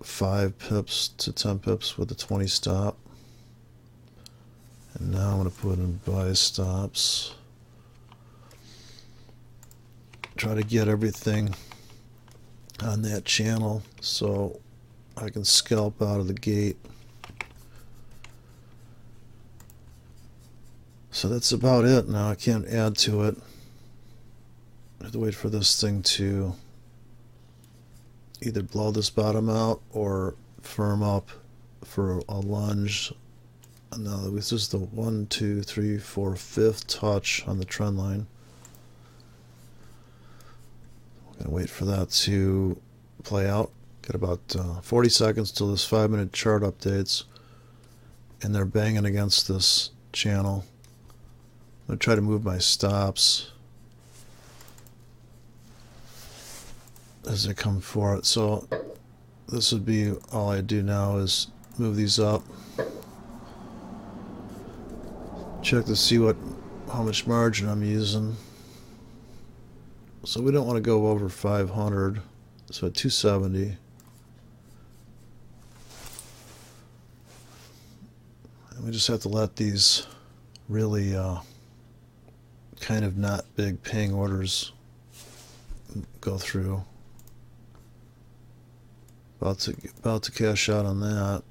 5 pips to 10 pips with a 20 stop. And now I'm going to put in buy stops. Try to get everything on that channel so I can scalp out of the gate. So that's about it. Now I can't add to it. I have to wait for this thing to either blow this bottom out or firm up for a lunge. Now this is the 1, 2, 3, 4, 5th touch on the trend line. I'm gonna wait for that to play out. Got about 40 seconds till this 5-minute chart updates, and they're banging against this channel. I'm gonna try to move my stops as they come for it. So this would be all I do now is move these up. Check to see how much margin I'm using. So we don't want to go over 500. So at 270. And we just have to let these really kind of not big paying orders go through. About to cash out on that.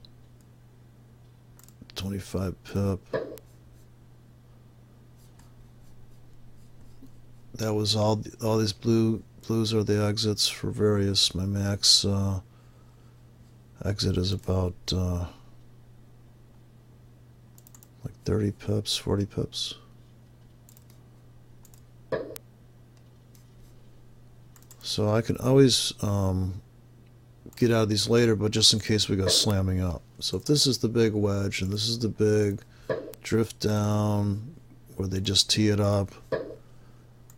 25 pip. That was all these blues are the exits for various. My max exit is about like 30 pips, 40 pips. So I can always get out of these later, but just in case we go slamming up. So if this is the big wedge and this is the big drift down where they just tee it up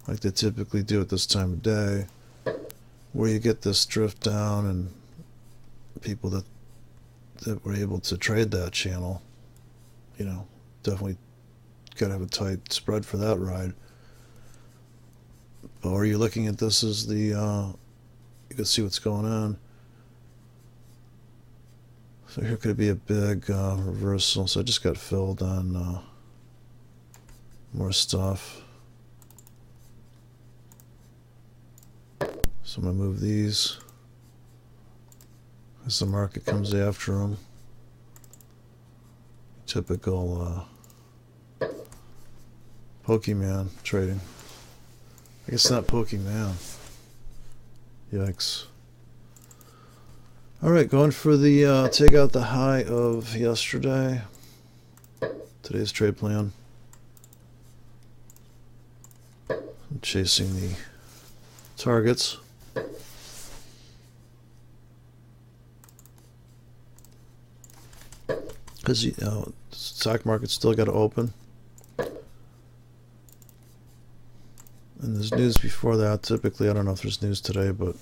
like they typically do at this time of day, where you get this drift down and people that were able to trade that channel, definitely gotta have a tight spread for that ride. Or you're looking at this as the you can see what's going on. So here could be a big reversal. So I just got filled on more stuff. So I'm going to move these as the market comes after them. Typical Pokemon trading. I guess not Pokemon. Yikes. Alright, going for the take out the high of yesterday. Today's trade plan. I'm chasing the targets. Because stock market's still got to open. And there's news before that. Typically, I don't know if there's news today, but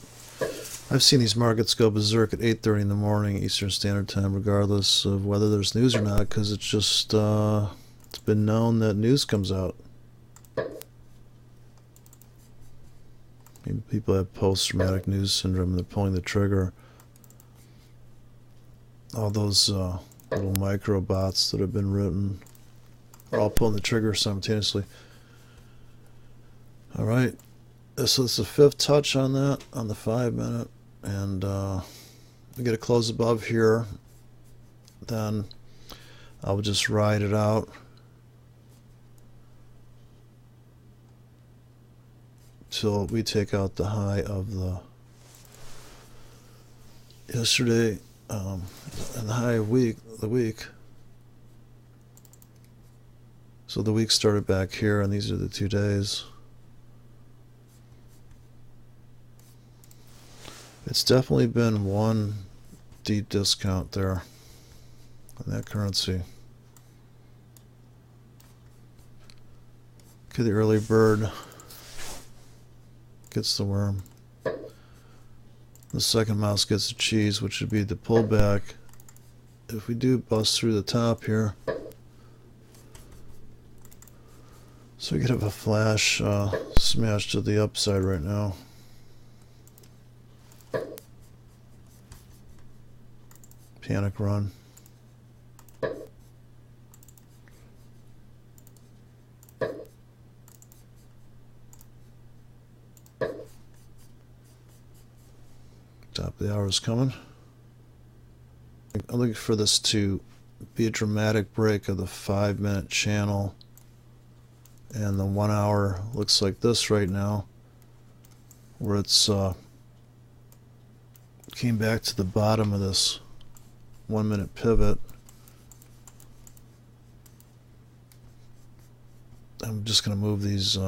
I've seen these markets go berserk at 8:30 in the morning Eastern Standard Time, regardless of whether there's news or not, because it's just it's been known that news comes out. Maybe people have post-traumatic news syndrome and they're pulling the trigger. All those little micro bots that have been written are all pulling the trigger simultaneously. Alright, so it's the fifth touch on that, on the 5 minute, and we get a close above here, then I'll just ride it out till we take out the high of the yesterday and the high of the week. So the week started back here, and these are the 2 days. It's definitely been one deep discount there on that currency. Okay, the early bird gets the worm. The second mouse gets the cheese, which would be the pullback. If we do bust through the top here, so we could have a flash smash to the upside right now. Panic run. Top of the hour is coming. I'm looking for this to be a dramatic break of the 5 minute channel, and the 1 hour looks like this right now, where it's came back to the bottom of this 1 minute pivot. I'm just going to move these.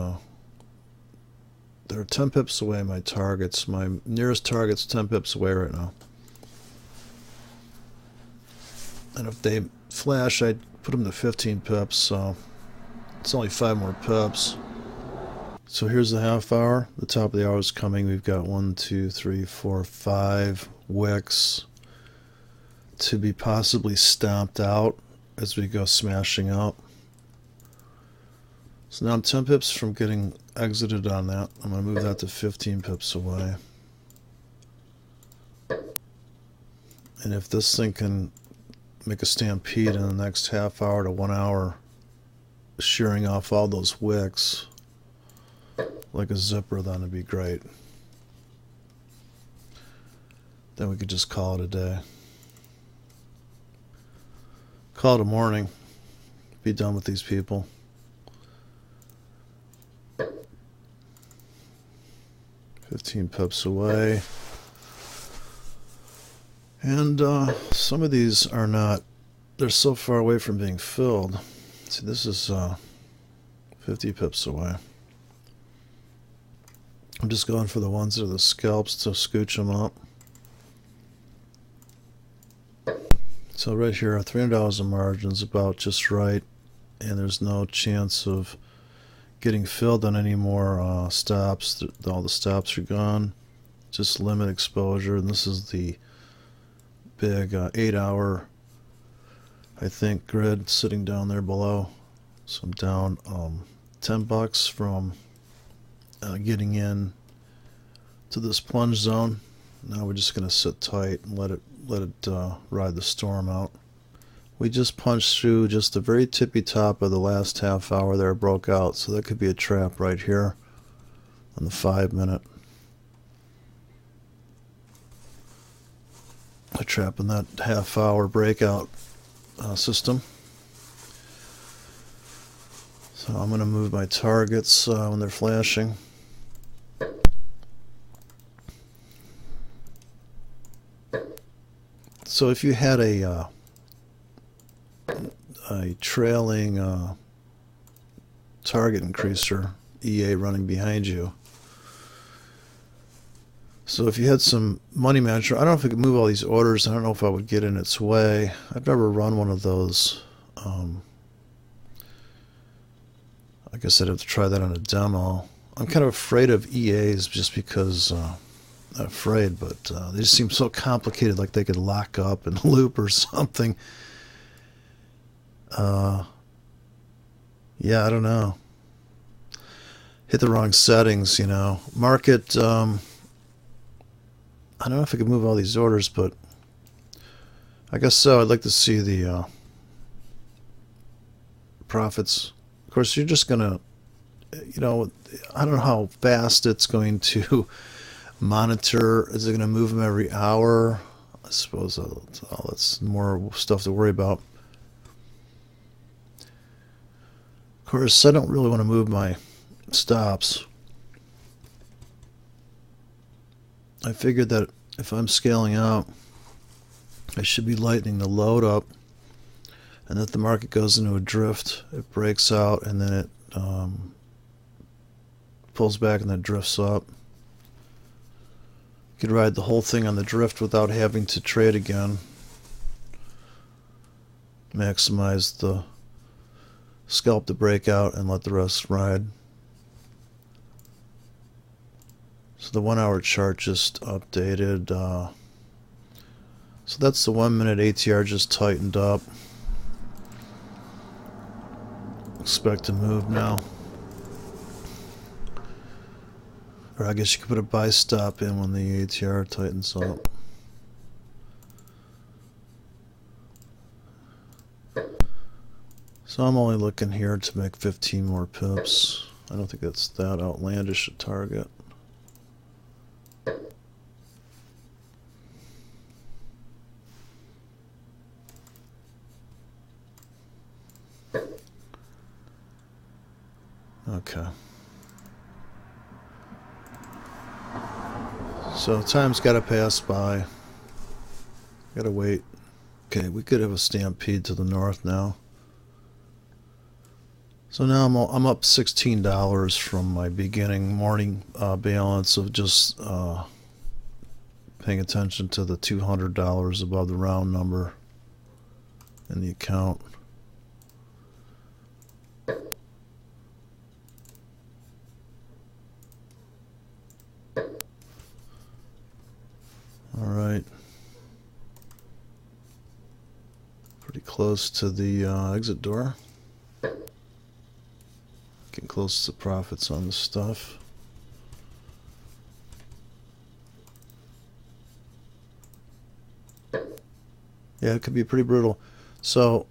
They're 10 pips away, my targets. My nearest target's 10 pips away right now. And if they flash, I'd put them to 15 pips, so it's only 5 more pips. So here's the half hour. The top of the hour is coming. We've got 1, 2, 3, 4, 5 wicks to be possibly stomped out as we go smashing up. So now I'm 10 pips from getting exited on that. I'm going to move that to 15 pips away. And if this thing can make a stampede in the next half hour to 1 hour, shearing off all those wicks like a zipper, then it'd be great. Then we could just call it a day. Call it a morning. Be done with these people. $15 pips away. And some of these are not, they're so far away from being filled. See, this is 50 pips away. I'm just going for the ones that are the scalps to scooch them up. So right here, $300 of margin is about just right, and there's no chance of getting filled on any more stops. All the stops are gone. Just limit exposure, and this is the big 8 hour, I think, grid sitting down there below. So I'm down $10 from getting in to this plunge zone. Now we're just going to sit tight and let it ride the storm out. We just punched through just the very tippy top of the last half hour there, broke out, so that could be a trap right here on the 5 minute. I trap in that half-hour breakout system. So I'm going to move my targets when they're flashing. So if you had a trailing target increaser EA running behind you, so if you had some money manager, I don't know if it could move all these orders. I don't know if I would get in its way. I've never run one of those. I guess I'd have to try that on a demo. I'm kind of afraid of EAs just because, not afraid, but they just seem so complicated, like they could lock up and loop or something. Yeah, I don't know. Hit the wrong settings, you know. Market, I don't know if I could move all these orders, but I guess so. I'd like to see the profits. Of course, you're just going to, you know, I don't know how fast it's going to monitor. Is it going to move them every hour? I suppose that's more stuff to worry about. Of course, I don't really want to move my stops. I figured that if I'm scaling out, I should be lightening the load up, and if the market goes into a drift, it breaks out and then it pulls back and then drifts up. You could ride the whole thing on the drift without having to trade again. Maximize the scalp the breakout and let the rest ride. So the 1 hour chart just updated. So that's the 1 minute ATR just tightened up. Expect to move now. Or I guess you could put a buy stop in when the ATR tightens up. So I'm only looking here to make 15 more pips. I don't think that's that outlandish a target. Okay. So time's got to pass by. Got to wait. Okay, we could have a stampede to the north now. So now I'm up $16 from my beginning morning balance of just paying attention to the $200 above the round number in the account. Alright. Pretty close to the exit door. Getting close to profits on the stuff. Yeah, it could be pretty brutal. So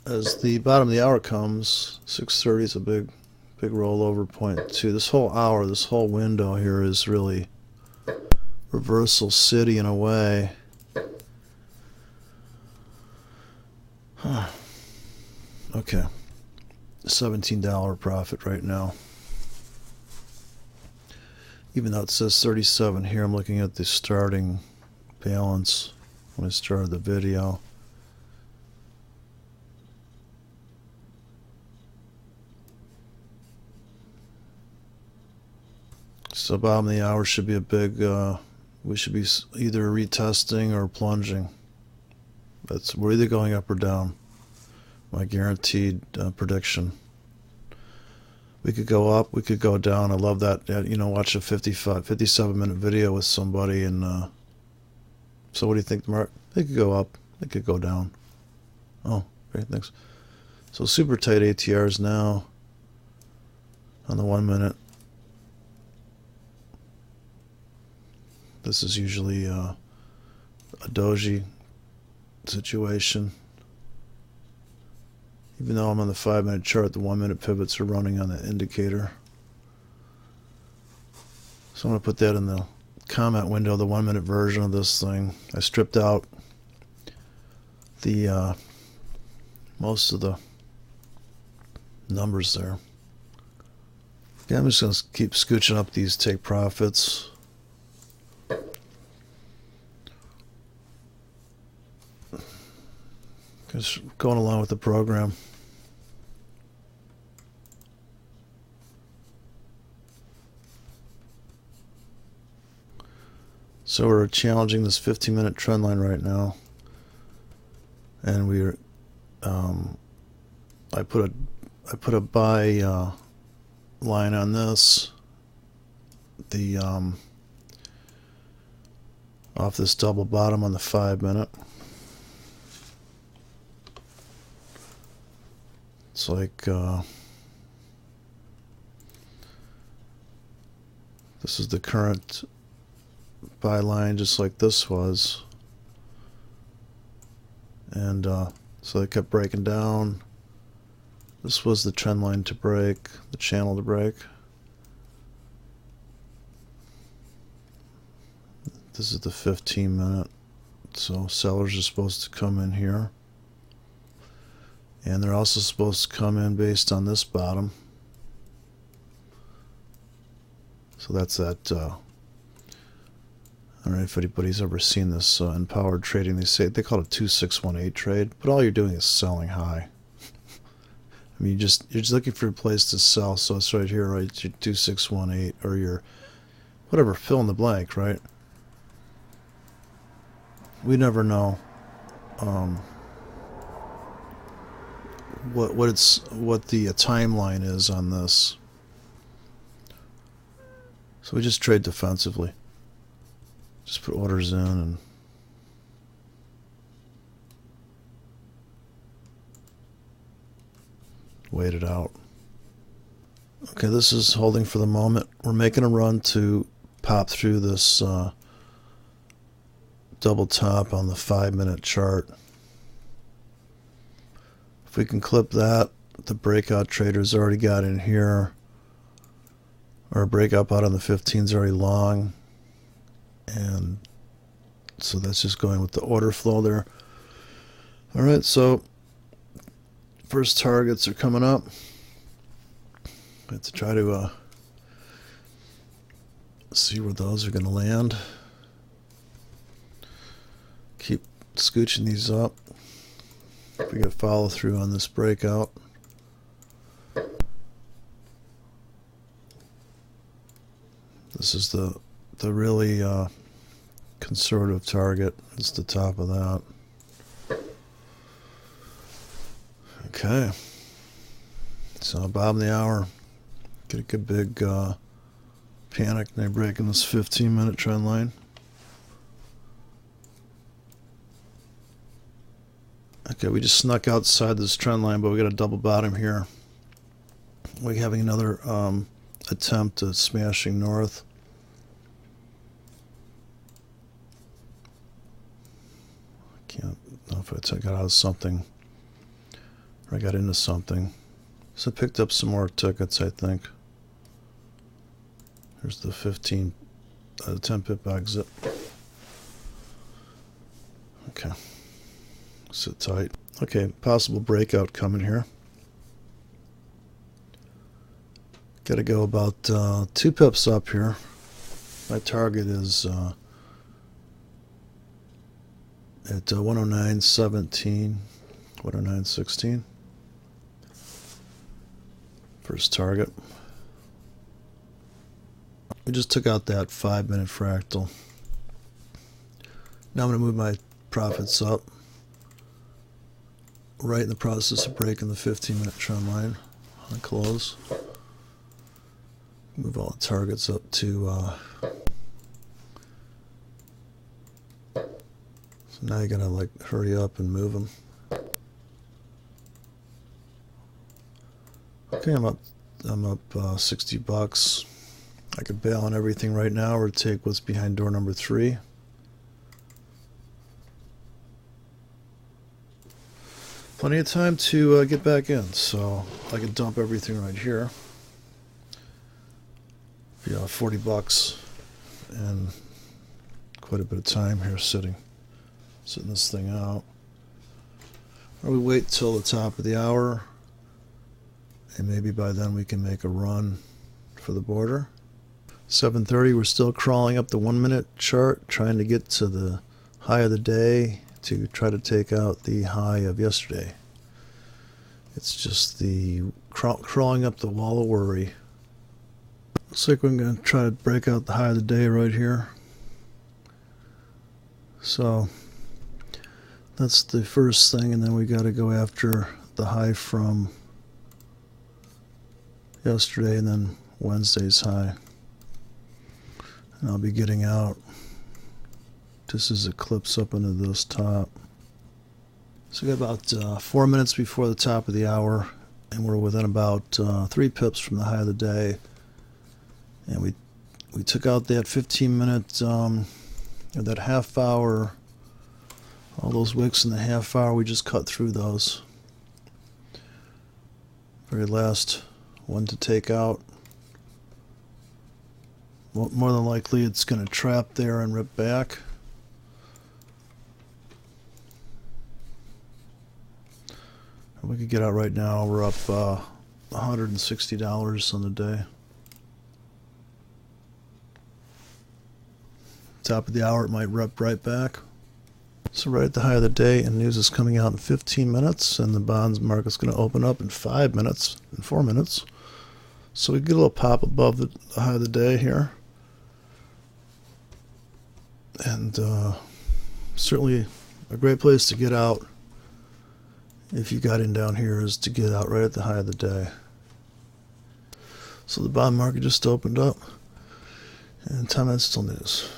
as the bottom of the hour comes, 6:30 is a big rollover point too. This whole hour, this whole window here is really reversal city in a way. Huh. Okay. $17 profit right now. Even though it says 37 here, I'm looking at the starting balance when I started the video. So bottom of the hour should be a big, we should be either retesting or plunging. We're either going up or down. My guaranteed prediction. We could go up, we could go down. I love that. You know, watch a 57-minute video with somebody, and so what do you think, Mark? They could go up, they could go down. Oh, great, thanks. So super tight ATRs now on the 1 minute. This is usually a doji situation. Even though I'm on the 5-minute chart, the 1 minute pivots are running on the indicator. So I'm going to put that in the comment window, the 1 minute version of this thing. I stripped out the most of the numbers there. Yeah, I'm just going to keep scooching up these take profits. Just going along with the program. So we're challenging this 15-minute trend line right now, and we're I put a buy line on this, the off this double bottom on the 5 minute. It's like this is the current buy line, just like this was, and so they kept breaking down. This was the trend line to break, the channel to break. This is the 15 minute, so sellers are supposed to come in here, and they're also supposed to come in based on this bottom. So that's that I don't know if anybody's ever seen this in power trading. They call it a 2618 trade, but all you're doing is selling high. I mean, you're just looking for a place to sell. So it's right here, right? It's your 2618 or your whatever, fill in the blank, right? We never know what the timeline is on this. So we just trade defensively. Just put orders in and wait it out. Okay, this is holding for the moment. We're making a run to pop through this double top on the 5 minute chart. If we can clip that, the breakout trader's already got in here. Our breakout out on the 15's already long. And so that's just going with the order flow there. All right, so first targets are coming up. I have to try to see where those are going to land. Keep scooching these up. If we get follow through on this breakout. This is the really conservative target. It's the top of that. Okay. So bottom of the hour. Get a good big panic. They're breaking this 15-minute trend line. Okay, we just snuck outside this trend line, but we got a double bottom here. We're having another attempt at smashing north. Can't know if I got out of something or I got into something. So I picked up some more tickets, I think. Here's the 10 pip exit. Okay. Sit tight. Okay, possible breakout coming here. Got to go about 2 pips up here. My target is at 109.17, 109.16. First target. We just took out that 5-minute fractal. Now I'm going to move my profits up. Right in the process of breaking the 15-minute trend line on close. Move all the targets up to so now you gotta like hurry up and move them. Okay, I'm up 60 bucks. I could bail on everything right now or take what's behind door number 3. Plenty of time to get back in, so I could dump everything right here. Yeah, 40 bucks and quite a bit of time here sitting this thing out. Or we wait till the top of the hour, and maybe by then we can make a run for the border. 7:30, we're still crawling up the 1 minute chart, trying to get to the high of the day to try to take out the high of yesterday. It's just the crawling up the wall of worry. Looks like we're going to try to break out the high of the day right here. So that's the first thing, and then we got to go after the high from yesterday and then Wednesday's high. And I'll be getting out just as it clips up into this top. So we got about 4 minutes before the top of the hour, and we're within about 3 pips from the high of the day. And we took out that 15-minute, that half hour, all those wicks in the half hour. We just cut through those. Very last one to take out. More than likely it's going to trap there and rip back. And we could get out right now. We're up $160 on the day. Top of the hour, it might rip right back. So right at the high of the day, and news is coming out in 15 minutes, and the bonds market's going to open up in 5 minutes, in 4 minutes. So we get a little pop above the high of the day here. And certainly a great place to get out if you got in down here is to get out right at the high of the day. So the bond market just opened up, and 10 minutes till news.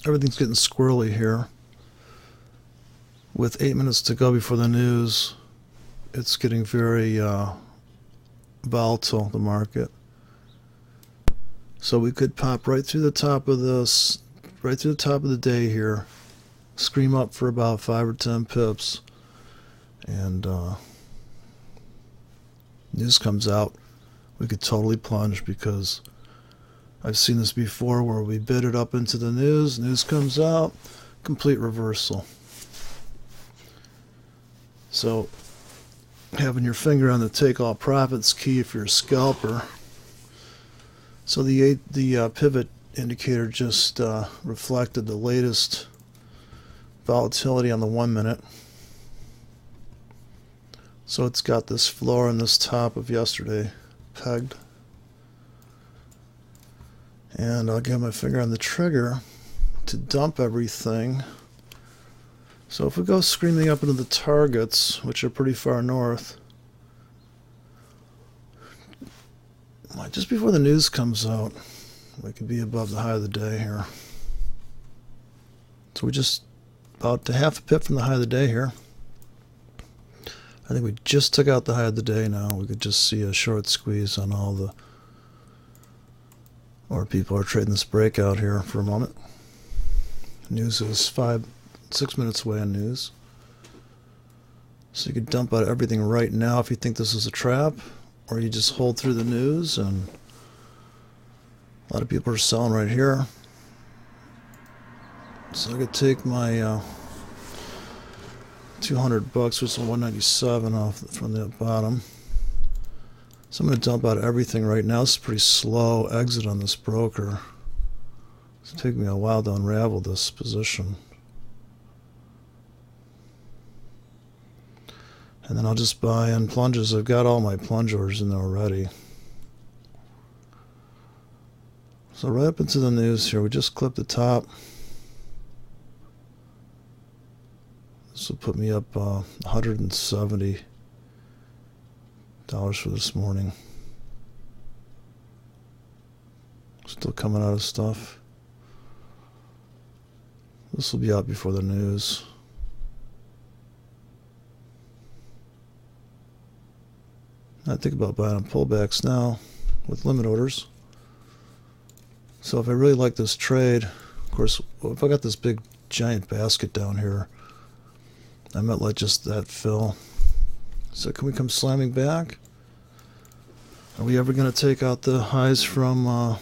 Everything's getting squirrely here. With 8 minutes to go before the news, it's getting very volatile, the market. So we could pop right through the top of this, right through the top of the day here, scream up for about 5 or 10 pips, and news comes out. We could totally plunge, because I've seen this before where we bid it up into the news comes out, complete reversal. So having your finger on the take all profits key if you're a scalper. So the pivot indicator just reflected the latest volatility on the 1 minute. So it's got this floor and this top of yesterday pegged. And I'll get my finger on the trigger to dump everything. So if we go screaming up into the targets, which are pretty far north, just before the news comes out, we could be above the high of the day here. So we just about half a pip from the high of the day here. I think we just took out the high of the day now. We could just see a short squeeze on all the, or people are trading this breakout here for a moment. News is 6 minutes away on news. So you could dump out everything right now if you think this is a trap, or you just hold through the news, and a lot of people are selling right here. So I could take my $200, which is 197 off from the bottom. So I'm going to dump out everything right now. This is a pretty slow exit on this broker. It's taking me a while to unravel this position. And then I'll just buy in plunges. I've got all my plunge orders in there already. So right up into the news here, we just clipped the top. This will put me up $170 for this morning. Still coming out of stuff. This will be out before the news. I think about buying pullbacks now with limit orders. So if I really like this trade, of course, if I got this big giant basket down here, I might let just that fill. So can we come slamming back? Are we ever going to take out the highs from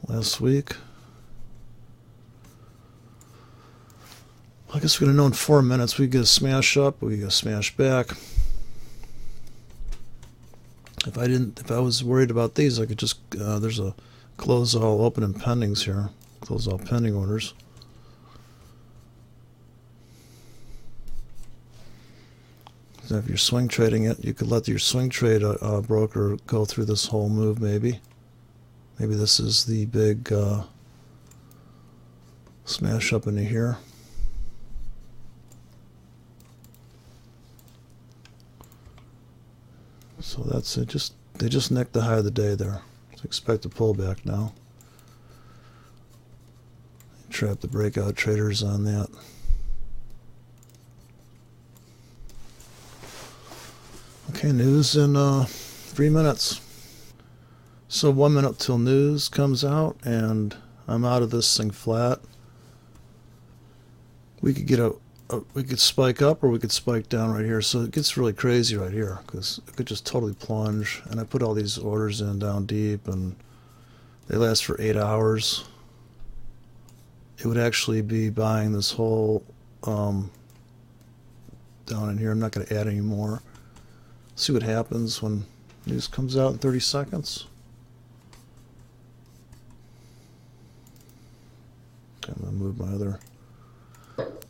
last week. I guess we could have known 4 minutes. We get a smash up, we get a smash back. If I was worried about these, I could just there's a close all open and pendings here. Close all pending orders. So if you're swing trading it, you could let your swing trade broker go through this whole move. Maybe this is the big smash up into here. So that's it. They just nicked the high of the day there. So expect a pullback now. Trap the breakout traders on that. Okay, news in 3 minutes. So 1 minute till news comes out, and I'm out of this thing flat. We could get we could spike up or we could spike down right here. So it gets really crazy right here because it could just totally plunge. And I put all these orders in down deep, and they last for 8 hours. It would actually be buying this whole down in here. I'm not going to add any more. See what happens when news comes out in 30 seconds. Okay, I'm going to move my other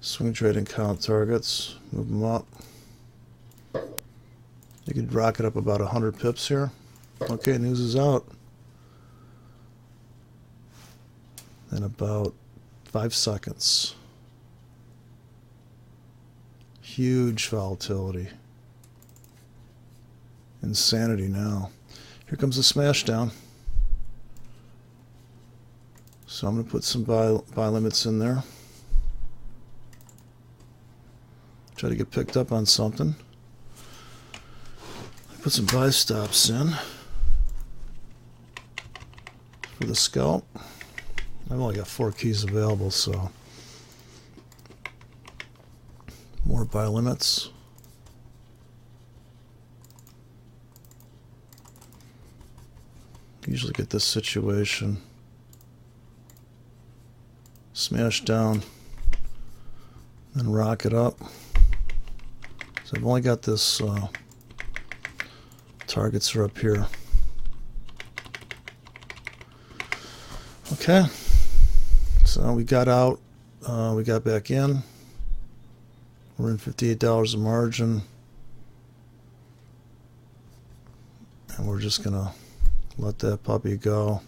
swing trading count targets, move them up. You could rocket up about 100 pips here. Okay, news is out. In about 5 seconds. Huge volatility. Insanity now. Here comes the smash down. So I'm going to put some buy limits in there. Try to get picked up on something. Put some buy stops in for the scalp. I've only got 4 keys available, so more buy limits. Usually get this situation. Smash down, then rocket up. So I've only got this, targets are up here. Okay, so we got out, we got back in. We're in $58 a margin. And we're just going to let that puppy go.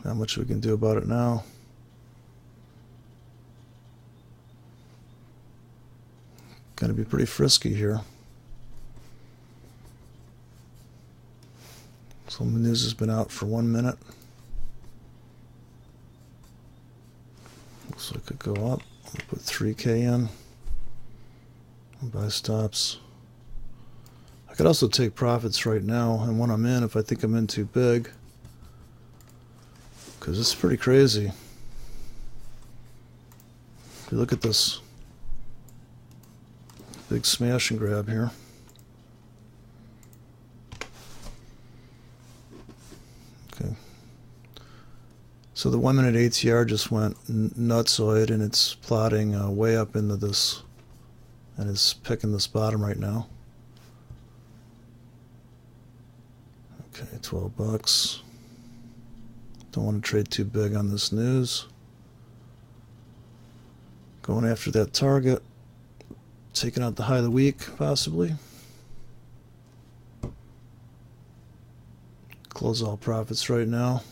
Not much we can do about it now. Going to be pretty frisky here. So the news has been out for 1 minute. Looks like it could go up. I'll put 3K in. Buy stops. I could also take profits right now, and when I'm in, if I think I'm in too big, because it's pretty crazy. If you look at this big smash and grab here. Okay. So the 1 minute ATR just went nutsoid, and it's plotting way up into this, and it's picking this bottom right now. Okay, 12 bucks. Don't want to trade too big on this news. Going after that target. Taking out the high of the week, possibly. Close all profits right now,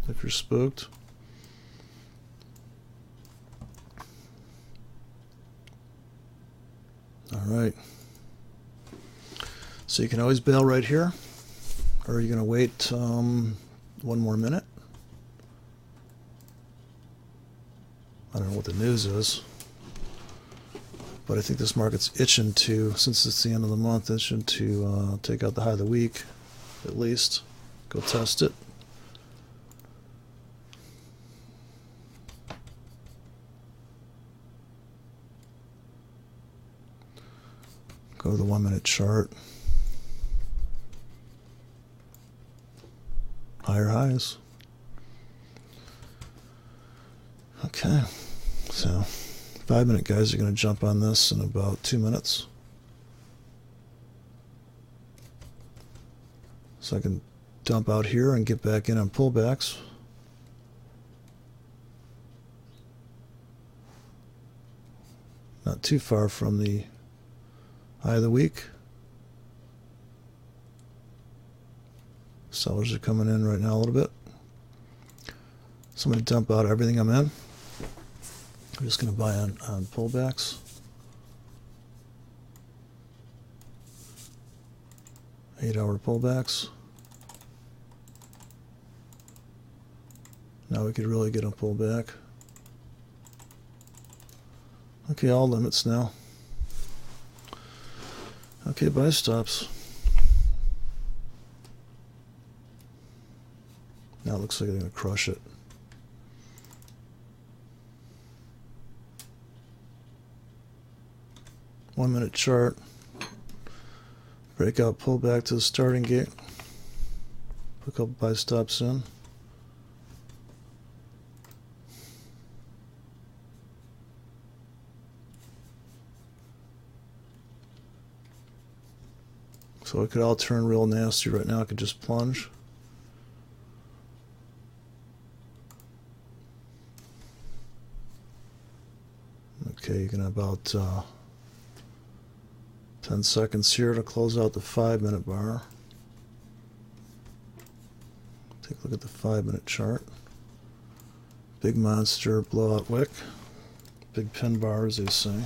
if you're spooked. All right. So you can always bail right here, or are you going to wait 1 more minute? I don't know what the news is, but I think this market's itching to, since it's the end of the month, itching to take out the high of the week, at least. Go test it. Go to the 1 minute chart. higher highs. Okay, so 5 minute guys are going to jump on this in about 2 minutes. So I can dump out here and get back in on pullbacks. Not too far from the high of the week. Sellers are coming in right now a little bit. So I'm going to dump out everything I'm in. I'm just going to buy on pullbacks. 8-hour pullbacks. Now we could really get a pullback. Okay, all limits now. Okay, buy stops. Now it looks like they're going to crush it. One-minute chart. Breakout pullback to the starting gate. Put a couple buy stops in. So it could all turn real nasty right now. I could just plunge. Okay, you can have about 10 seconds here to close out the 5-minute bar. Take a look at the 5-minute chart. Big monster blowout wick. Big pin bar, as they say.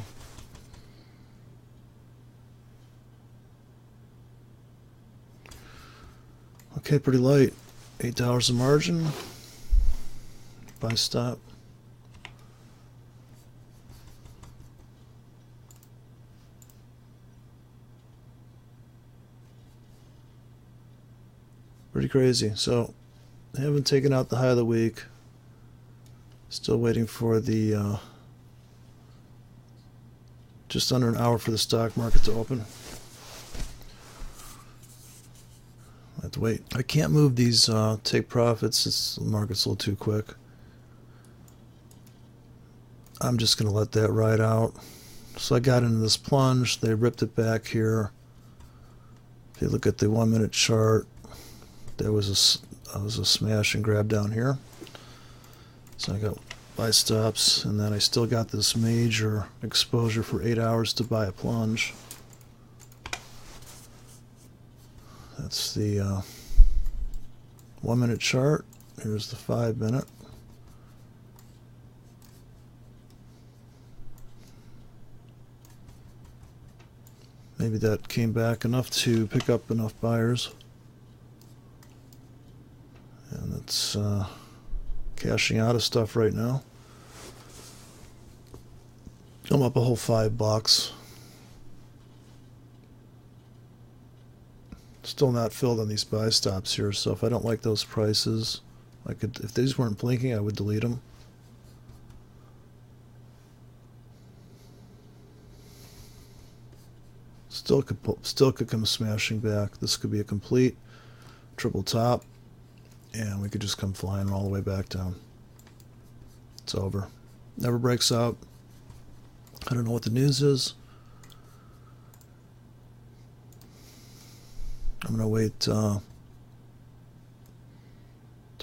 Okay, pretty light. $8 a margin. Buy stop. Pretty crazy. So they haven't taken out the high of the week. Still waiting for the just under an hour for the stock market to open. I have to wait. I can't move these take profits. The market's a little too quick. I'm just going to let that ride out. So I got into this plunge. They ripped it back here. If you look at the 1-minute chart, there was a smash and grab down here. So I got buy stops, and then I still got this major exposure for 8 hours to buy a plunge. That's the 1-minute chart. Here's the 5-minute. Maybe that came back enough to pick up enough buyers. And it's cashing out of stuff right now. I'm up a whole $5. Still not filled on these buy stops here, so if I don't like those prices, I could, if these weren't blinking, I would delete them. Still could come smashing back. This could be a complete triple top, and we could just come flying all the way back down. It's over. Never breaks out. I don't know what the news is. I'm going to wait to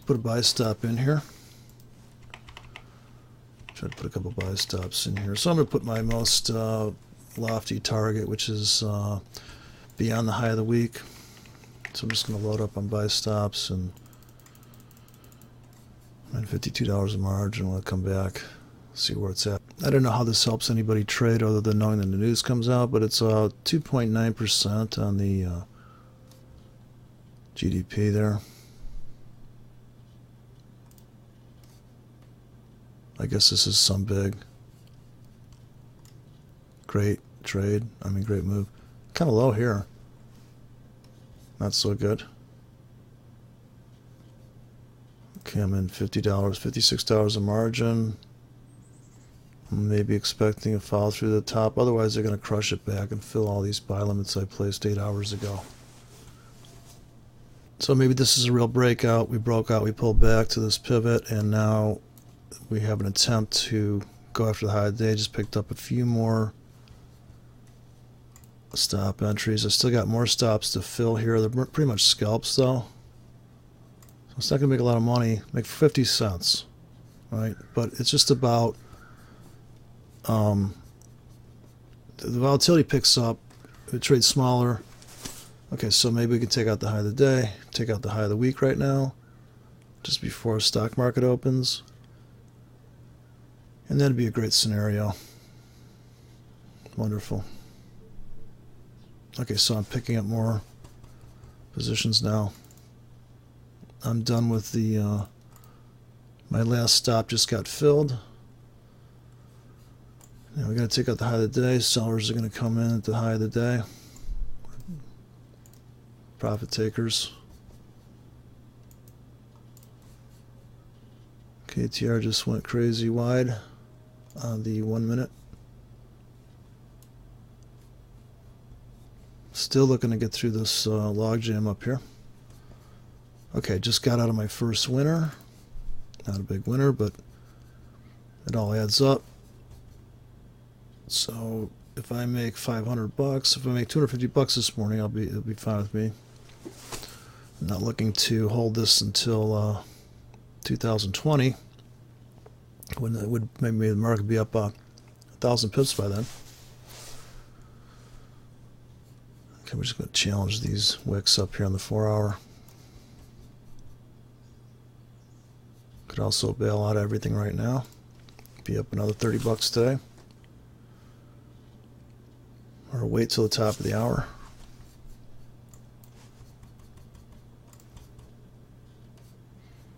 put a buy stop in here. Try to put a couple buy stops in here. So I'm going to put my most lofty target, which is beyond the high of the week. So I'm just going to load up on buy stops and $52 a margin. We'll come back, see where it's at. I don't know how this helps anybody trade other than knowing that the news comes out, but it's 2.9% on the GDP there. I guess this is some big, great trade. I mean, great move. Kind of low here. Not so good. Okay, I'm in $50, $56 a margin. Maybe expecting a follow through the top. Otherwise, they're going to crush it back and fill all these buy limits I placed 8 hours ago. So maybe this is a real breakout. We broke out, we pulled back to this pivot, and now we have an attempt to go after the high of the day. Just picked up a few more stop entries. I still got more stops to fill here. They're pretty much scalps though. So it's not going to make a lot of money. Make 50 cents, right? But it's just about the volatility picks up. It trades smaller. Okay, so maybe we can take out the high of the day, take out the high of the week right now, just before stock market opens. And that'd be a great scenario. Wonderful. Okay, so I'm picking up more positions now. I'm done with the, my last stop just got filled. Now we got to take out the high of the day. Sellers are going to come in at the high of the day. Profit takers. KTR just went crazy wide on the 1 minute. Still looking to get through this logjam up here. Okay, just got out of my first winner. Not a big winner, but it all adds up. So if I make 500 bucks, if I make 250 bucks this morning, it'll be fine with me. I'm not looking to hold this until 2020, when it would maybe the market be up 1,000 pips by then. Okay, we're just going to challenge these wicks up here on the 4-hour. Could also bail out everything right now. Be up another 30 bucks today. Or wait till the top of the hour.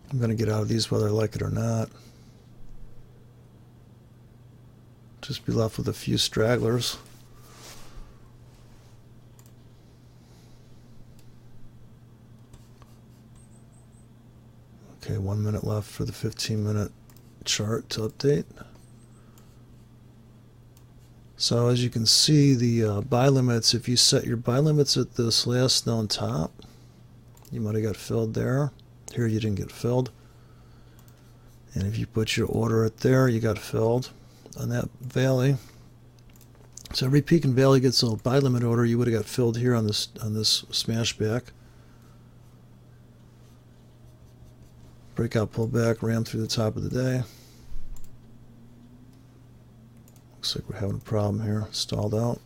I'm going to get out of these whether I like it or not. Just be left with a few stragglers. Okay, 1 minute left for the 15-minute chart to update. So as you can see, the buy limits, if you set your buy limits at this last known top, you might have got filled there. Here you didn't get filled. And if you put your order at there, you got filled on that valley. So every peak and valley gets a buy limit order. You would have got filled here on this smashback. Breakout pullback, ran through the top of the day. Looks like we're having a problem here. Stalled out.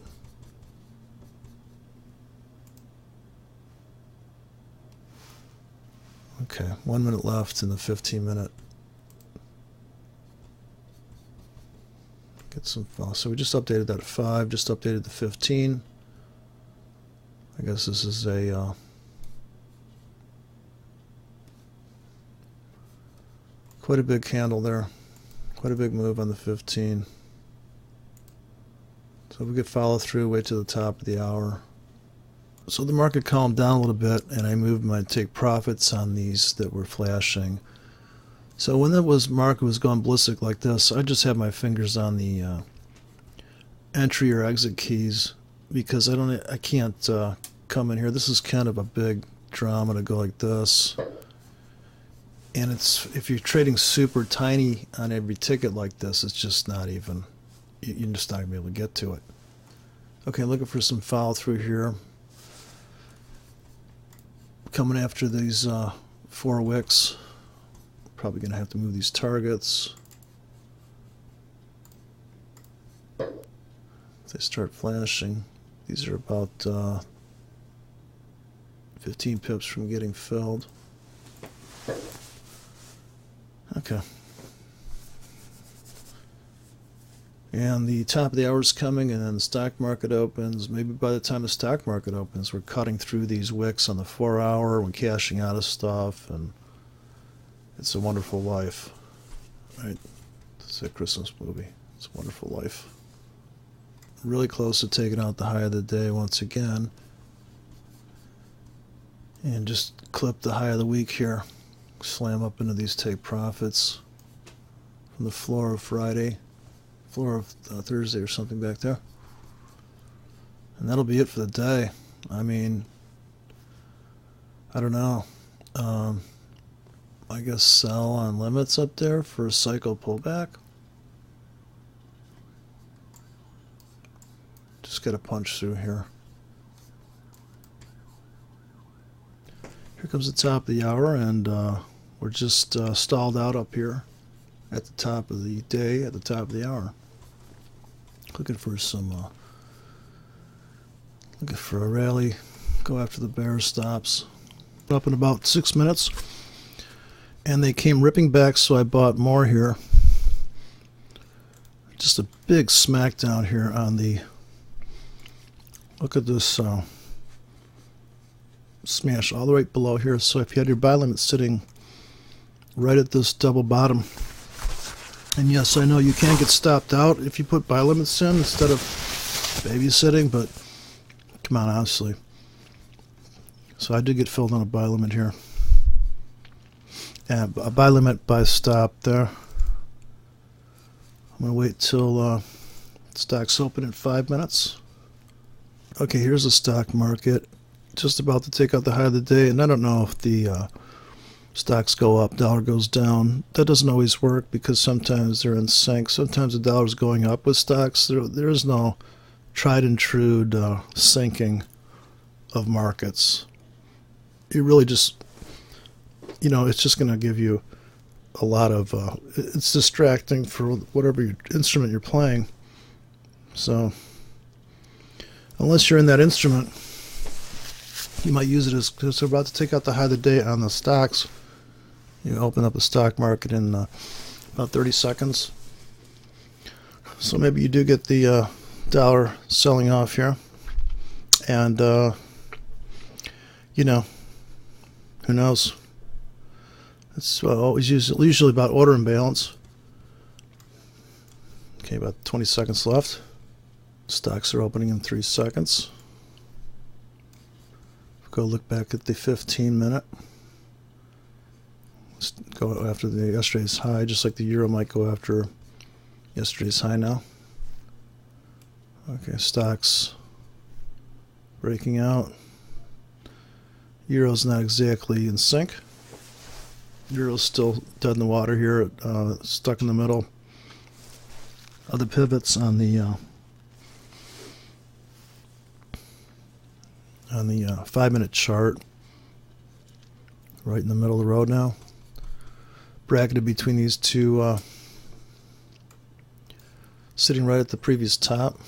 Okay, 1 minute left in the 15-minute. Get some fall. So we just updated that at 5, just updated the 15. I guess this is a quite a big candle there. Quite a big move on the 15. So if we could follow through, wait to the top of the hour. So the market calmed down a little bit, and I moved my take profits on these that were flashing. So when the market was going ballistic like this, I just had my fingers on the entry or exit keys, because I can't come in here. This is kind of a big drama to go like this. And if you're trading super tiny on every ticket like this, it's just not even, you're just not going to be able to get to it. Okay, looking for some follow through here. Coming after these 4 wicks. Probably going to have to move these targets. If they start flashing, these are about 15 pips from getting filled. Okay. And the top of the hour is coming, and then the stock market opens. Maybe by the time the stock market opens, we're cutting through these wicks on the 4-hour, we're cashing out of stuff, and it's a wonderful life. Right? It's a Christmas movie. It's a wonderful life. Really close to taking out the high of the day once again. And just clip the high of the week here. Slam up into these take profits from the floor of Friday. Floor of Thursday or something back there. And that'll be it for the day. I mean, I don't know. I guess sell on limits up there for a cycle pullback. Just got to punch through here. Here comes the top of the hour, and we're just stalled out up here at the top of the day, at the top of the hour. Looking for looking for a rally. Go after the bear stops. Up in about 6 minutes, and they came ripping back, so I bought more here. Just a big smackdown here on the. Look at this smash all the way below here. So if you had your buy limit sitting right at this double bottom, and yes, I know you can get stopped out if you put buy limits in instead of babysitting, but come on, honestly. So I did get filled on a buy limit here. And a buy limit by stop there. I'm going to wait till stocks open in 5 minutes. Okay, here's the stock market. Just about to take out the high of the day. And I don't know if the stocks go up, dollar goes down. That doesn't always work because sometimes they're in sync. Sometimes the dollar's going up with stocks. There is no tried and true syncing of markets. You really just, it's just going to give you a lot of, it's distracting for whatever instrument you're playing. So, unless you're in that instrument, you might use it as, because we're about to take out the high of the day on the stocks. You open up the stock market in about 30 seconds. So maybe you do get the dollar selling off here. And, who knows? It's always usually about order imbalance. Okay, about 20 seconds left. Stocks are opening in 3 seconds. Go look back at the 15-minute. Let's go after yesterday's high, just like the euro might go after yesterday's high now. Okay, stocks breaking out. Euro's not exactly in sync. Euro's still dead in the water here, stuck in the middle of the pivots on the 5-minute chart. Right in the middle of the road now. Bracketed between these two, sitting right at the previous top.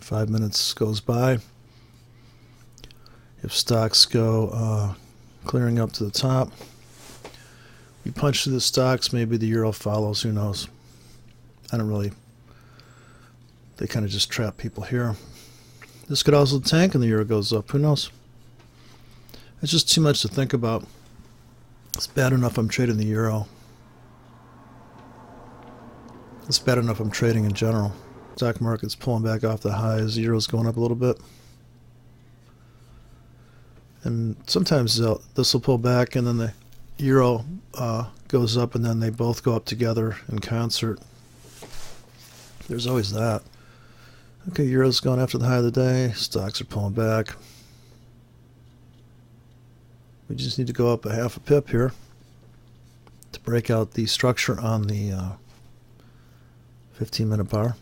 5 minutes goes by. If stocks go clearing up to the top, you punch through the stocks, maybe the euro follows, who knows. I don't really, they kind of just trap people here. This could also tank and the euro goes up, who knows. It's just too much to think about. It's bad enough I'm trading the euro. It's bad enough I'm trading in general. Stock market's pulling back off the highs. The euro's going up a little bit. And sometimes this will pull back and then the euro goes up and then they both go up together in concert. There's always that. Okay, euro's going after the high of the day. Stocks are pulling back. We just need to go up a half a pip here to break out the structure on the 15-minute bar.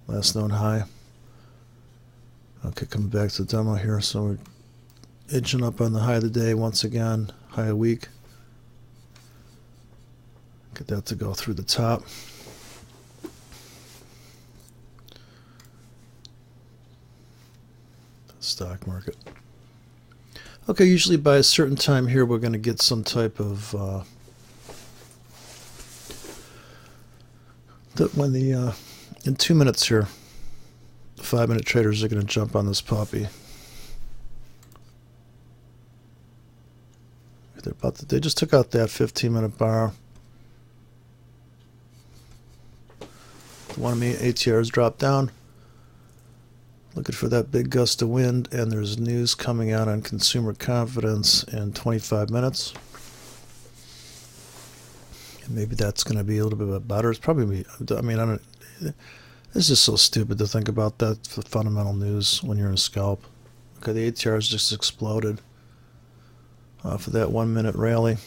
Last known high. Okay, coming back to the demo here. So we're edging up on the high of the day once again. High of week. Get that to go through the top. Stock market. Okay, usually by a certain time here we're going to get some type of when the in 2 minutes here, the 5-minute traders are going to jump on this puppy. They just took out that 15-minute bar. The 1 minute ATRs dropped down. Looking for that big gust of wind, and there's news coming out on consumer confidence in 25 minutes. And maybe that's going to be a little bit better. It's probably, I mean, It's just so stupid to think about that for fundamental news when you're in a scalp. Okay, the ATR's just exploded off of that 1 minute rally.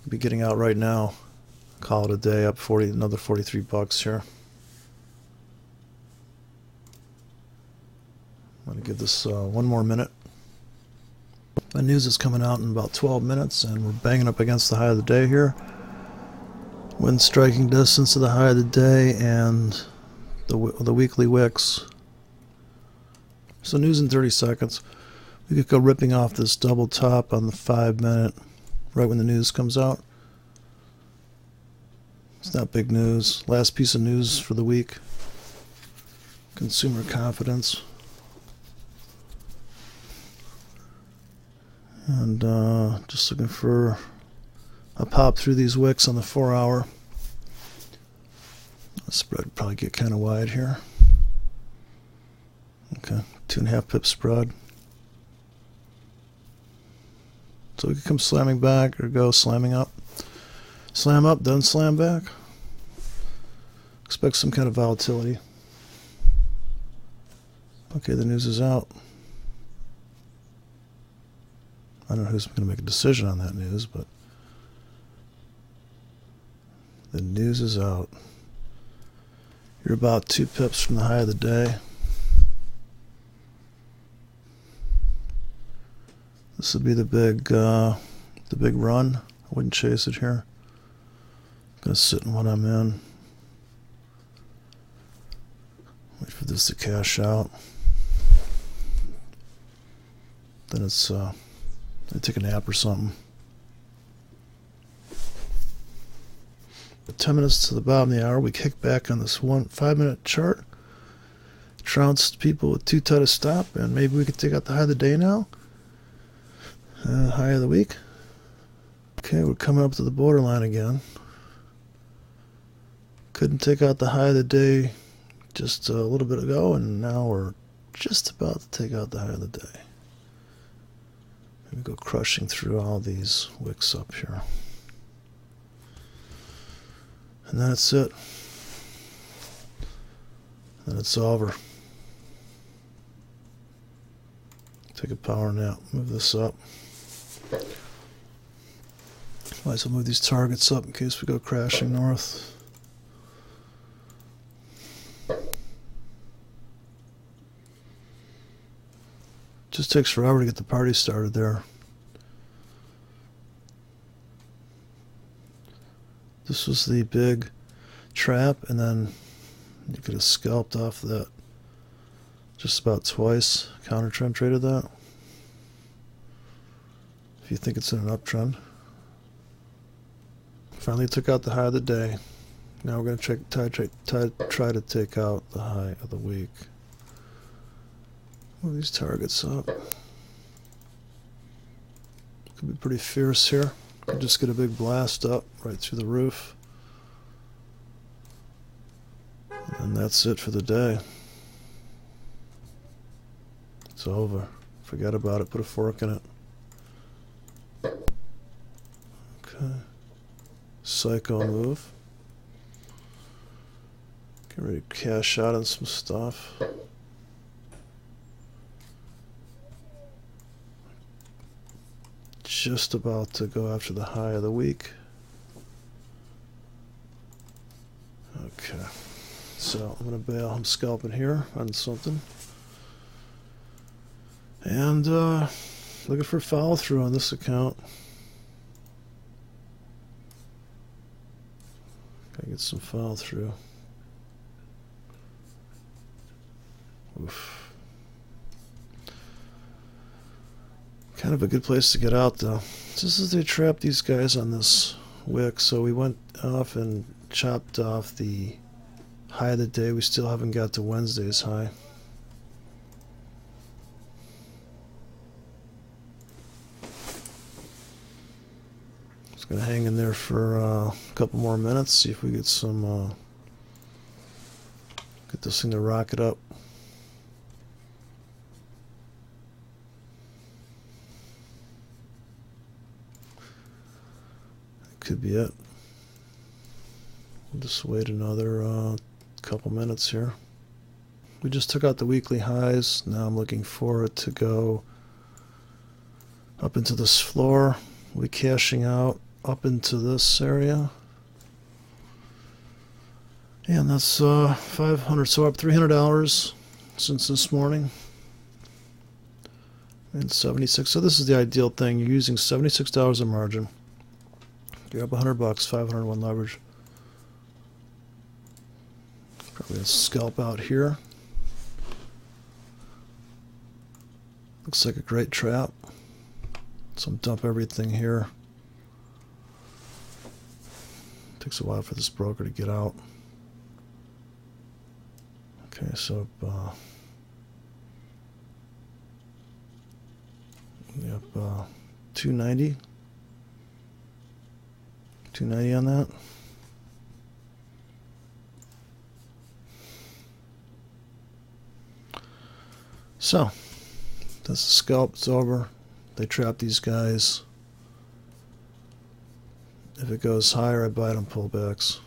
Be getting out right now. Call it a day, up another 43 bucks here. I'm going to give this 1 more minute. The news is coming out in about 12 minutes, and we're banging up against the high of the day here. Within striking distance of the high of the day and the weekly wicks. So news in 30 seconds. We could go ripping off this double top on the 5 minute right when the news comes out. It's not big news. Last piece of news for the week. Consumer confidence. And just looking for a pop through these wicks on the 4 hour. The spread would probably get kind of wide here. Okay, 2.5 pip spread. So we could come slamming back or go slamming up. Slam up, then slam back. Expect some kind of volatility. Okay, the news is out. I don't know who's going to make a decision on that news, but the news is out. You're about 2 pips from the high of the day. This would be the big run. I wouldn't chase it here. I'm going to sit in what I'm in. Wait for this to cash out. Then it's I take a nap or something. 10 minutes to the bottom of the hour, we kick back on this 5 minute chart. Trounced people with too tight a stop, and maybe we could take out the high of the day now. High of the week. Okay, we're coming up to the borderline again. Couldn't take out the high of the day just a little bit ago, and now we're just about to take out the high of the day. We go crushing through all these wicks up here. And that's it. Then it's over. Take a power nap. Move this up. Might as well move these targets up in case we go crashing north. Just takes forever to get the party started there. This was the big trap, and then you could have scalped off that just about twice. Counter trend traded that. If you think it's in an uptrend. Finally took out the high of the day. Now we're going to try to take out the high of the week. Move these targets up. Could be pretty fierce here. Could just get a big blast up right through the roof. And that's it for the day. It's over. Forget about it. Put a fork in it. Okay. Psycho move. Get ready to cash out on some stuff. Just about to go after the high of the week. Okay. So I'm going to bail. I'm scalping here on something. And looking for follow through on this account. Gotta get some follow through. Oof. Kind of a good place to get out though. Just as they trapped these guys on this wick, so we went off and chopped off the high of the day. We still haven't got to Wednesday's high. Just gonna hang in there for a couple more minutes, see if we get some get this thing to rocket up. Could be it. Just wait another couple minutes here. We just took out the weekly highs. Now I'm looking for it to go up into this floor. We'll be cashing out up into this area. And that's 500, so up $300 since this morning. And 76. So this is the ideal thing. You're using $76 a margin. You're up $100, 501 leverage. Probably a scalp out here. Looks like a great trap. So dump everything here. Takes a while for this broker to get out. Okay, so yep, 290. 290 on that. So that's the scalp. It's over. They trap these guys. If it goes higher, I buy it on pullbacks.